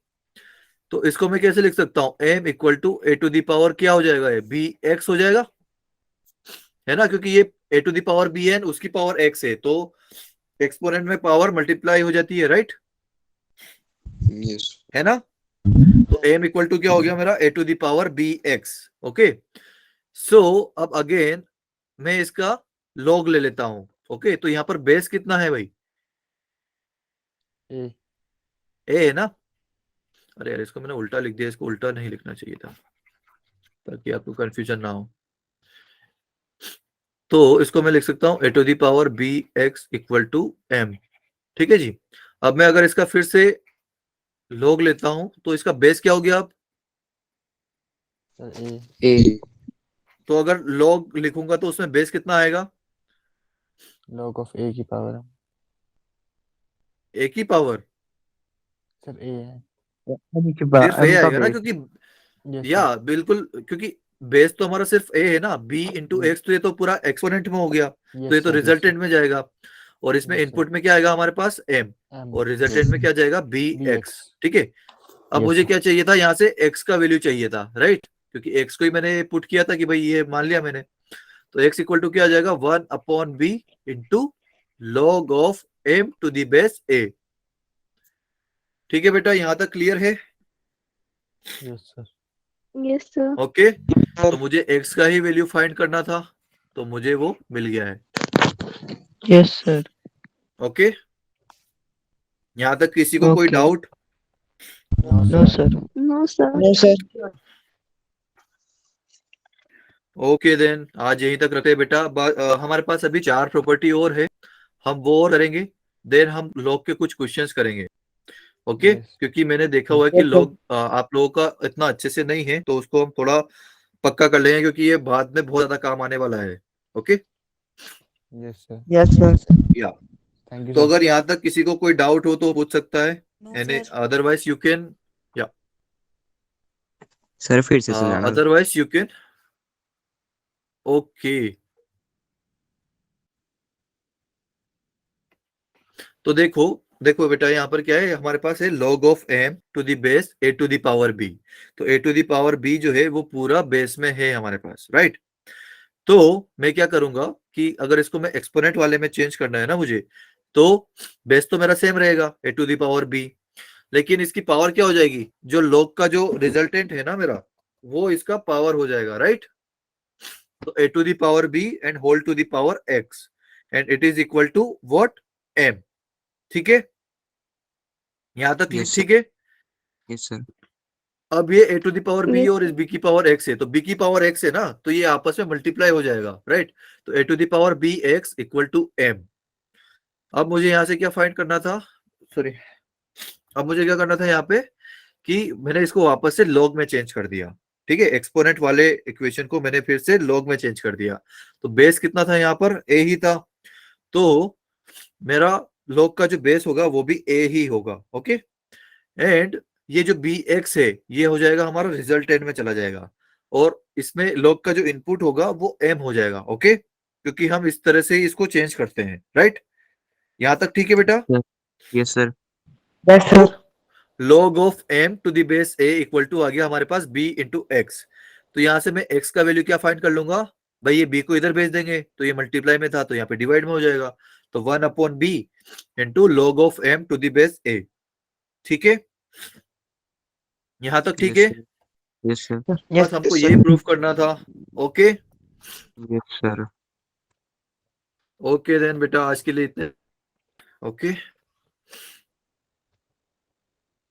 तो इसको मैं कैसे लिख सकता हूँ, m equal to a to the power क्या हो जाएगा, b x हो जाएगा, है ना? क्योंकि ये a to the power b है उसकी पावर x है, तो एक्सपोनेंट में पावर मल्टीप्लाई हो जाती है, राइट? यस। है ना? तो m इक्वल टू क्या हो गया मेरा, a to the power b x। Okay, so अब अगेन मैं इसका लॉग ले लेता हूं। ओके, तो यहाँ पर बेस कितना है भाई, A. a है ना? अरे यार, इसको मैंने उल्टा लिख दिया, इसको उल्टा नहीं लिखना चाहिए था ताकि आपको कंफ्यूजन ना हो। तो इसको मैं लिख सकता हूं a to the power b x equal to m। ठीक है जी, अब मैं अगर इसका फिर से लॉग लेता हूं तो इसका बेस क्या हो गया अब, Sir, A. ए। तो अगर लॉग लिखूंगा तो उसमें बेस कितना आएगा, Log of A की पावर M. a की पावर Sir, A है। सिर्फ a आएगा ना, क्योंकि Yes, या sir. बिल्कुल, क्योंकि बेस तो हमारा सिर्फ a है ना, b इंटू एक्स, तो ये तो पूरा एक्सपोनेंट में हो गया, Yes, तो ये तो sir. Yes, resultant sir. में जाएगा, और इसमें Yes, sir. इनपुट में क्या आएगा हमारे पास, m, M. और रिजल्टेंट में क्या जाएगा, bx। BX. ठीक है, अब Yes, मुझे sir. क्या चाहिए था, यहाँ से x का वैल्यू चाहिए था, राइट? क्योंकि x को ही मैंने पुट किया था कि भाई ये मान लिया मैंने, तो x इक्वल टू क्या आ जाएगा, 1 upon b into log of m to the base a। ठीक है बेटा, यहाँ तक क्लियर है? Yes, sir. Yes sir. Okay, तो मुझे x का ही वैल्यू फाइंड करना था, तो मुझे वो मिल गया है। Yes sir. ओके, यहाँ तक किसी को कोई Okay. Doubt? No, no sir. Sir. No sir. No sir. Okay then, आज यहीं तक रखते हैं बेटा। हमारे पास अभी 4 प्रॉपर्टी और है, हम वो और करेंगे, देन हम लॉग के कुछ क्वेश्चंस करेंगे। Okay, Yes. क्योंकि मैंने देखा हुआ है कि लॉग आप लोगों का इतना अच्छे से नहीं है, तो उसको हम थोड़ा पक्का कर लेंगे, क्योंकि ये बाद में बहुत ज्यादा काम आने वाला है। Okay, Yes, sir. Yes sir. या Thank you, तो sir. अगर यहाँ तक किसी को कोई डाउट हो तो पूछ सकता है, एंड अदरवाइज यू कैन, या सर फिर से सुनाना। Otherwise you can okay. तो देखो देखो बेटा यहाँ पर क्या है, हमारे पास है log of m to the base a to the power b। तो a to the power b जो है वो पूरा बेस में है हमारे पास, राइट। तो मैं क्या करूंगा कि अगर इसको मैं एक्सपोनेंट वाले में चेंज करना है ना मुझे, तो बेस तो मेरा सेम रहेगा a to the power b, लेकिन इसकी पावर क्या हो जाएगी, जो log का जो रिजल्टेंट है ना मेरा, वो इसका पावर हो जाएगा, राइट। तो a to the power b and whole to the power x and it is equal to what, m। ठीक है, यहां तक Yes, ठीक है। Yes sir. अब ये a to the power b Yes, और इस b की पावर x है, तो b की पावर x है ना, तो ये आपस में मल्टीप्लाई हो जाएगा, राइट। तो a to the power b x equal to m। अब मुझे यहां से क्या फाइंड करना था, सॉरी, अब मुझे क्या करना था यहाँ पे कि मैंने इसको वापस से log में चेंज कर दिया। ठीक है, एक्सपोनेंट वाले इक्वेशन को मैंने फिर से log में चेंज कर दिया। तो बेस कितना था यहाँ पर, a ही था, तो मेरा log का जो बेस होगा वो भी a ही होगा। ओके, एंड ये जो bx है ये हो जाएगा हमारा रिजल्टेंट में चला जाएगा, और इसमें log का जो इनपुट होगा वो m हो जाएगा। ओके, क्योंकि हम इस तरह से इसको चेंज करते हैं, राइट। यहां तक ठीक है बेटा। Yes sir. Yes sir. log of m to the base a equal to आ गया हमारे पास b इंटू एक्स। तो यहां से मैं x का वैल्यू क्या फाइंड कर लूंगा भाई, ये b को इधर भेज देंगे, तो ये मल्टीप्लाई में था तो यहाँ पे डिवाइड में हो जाएगा, तो 1 upon b into log of m to the base a। ठीक है, यहां तक ठीक है। Yes sir. बस हमको ये प्रूफ करना था। Okay yes sir. Okay then बेटा आज के लिए इतने। ओके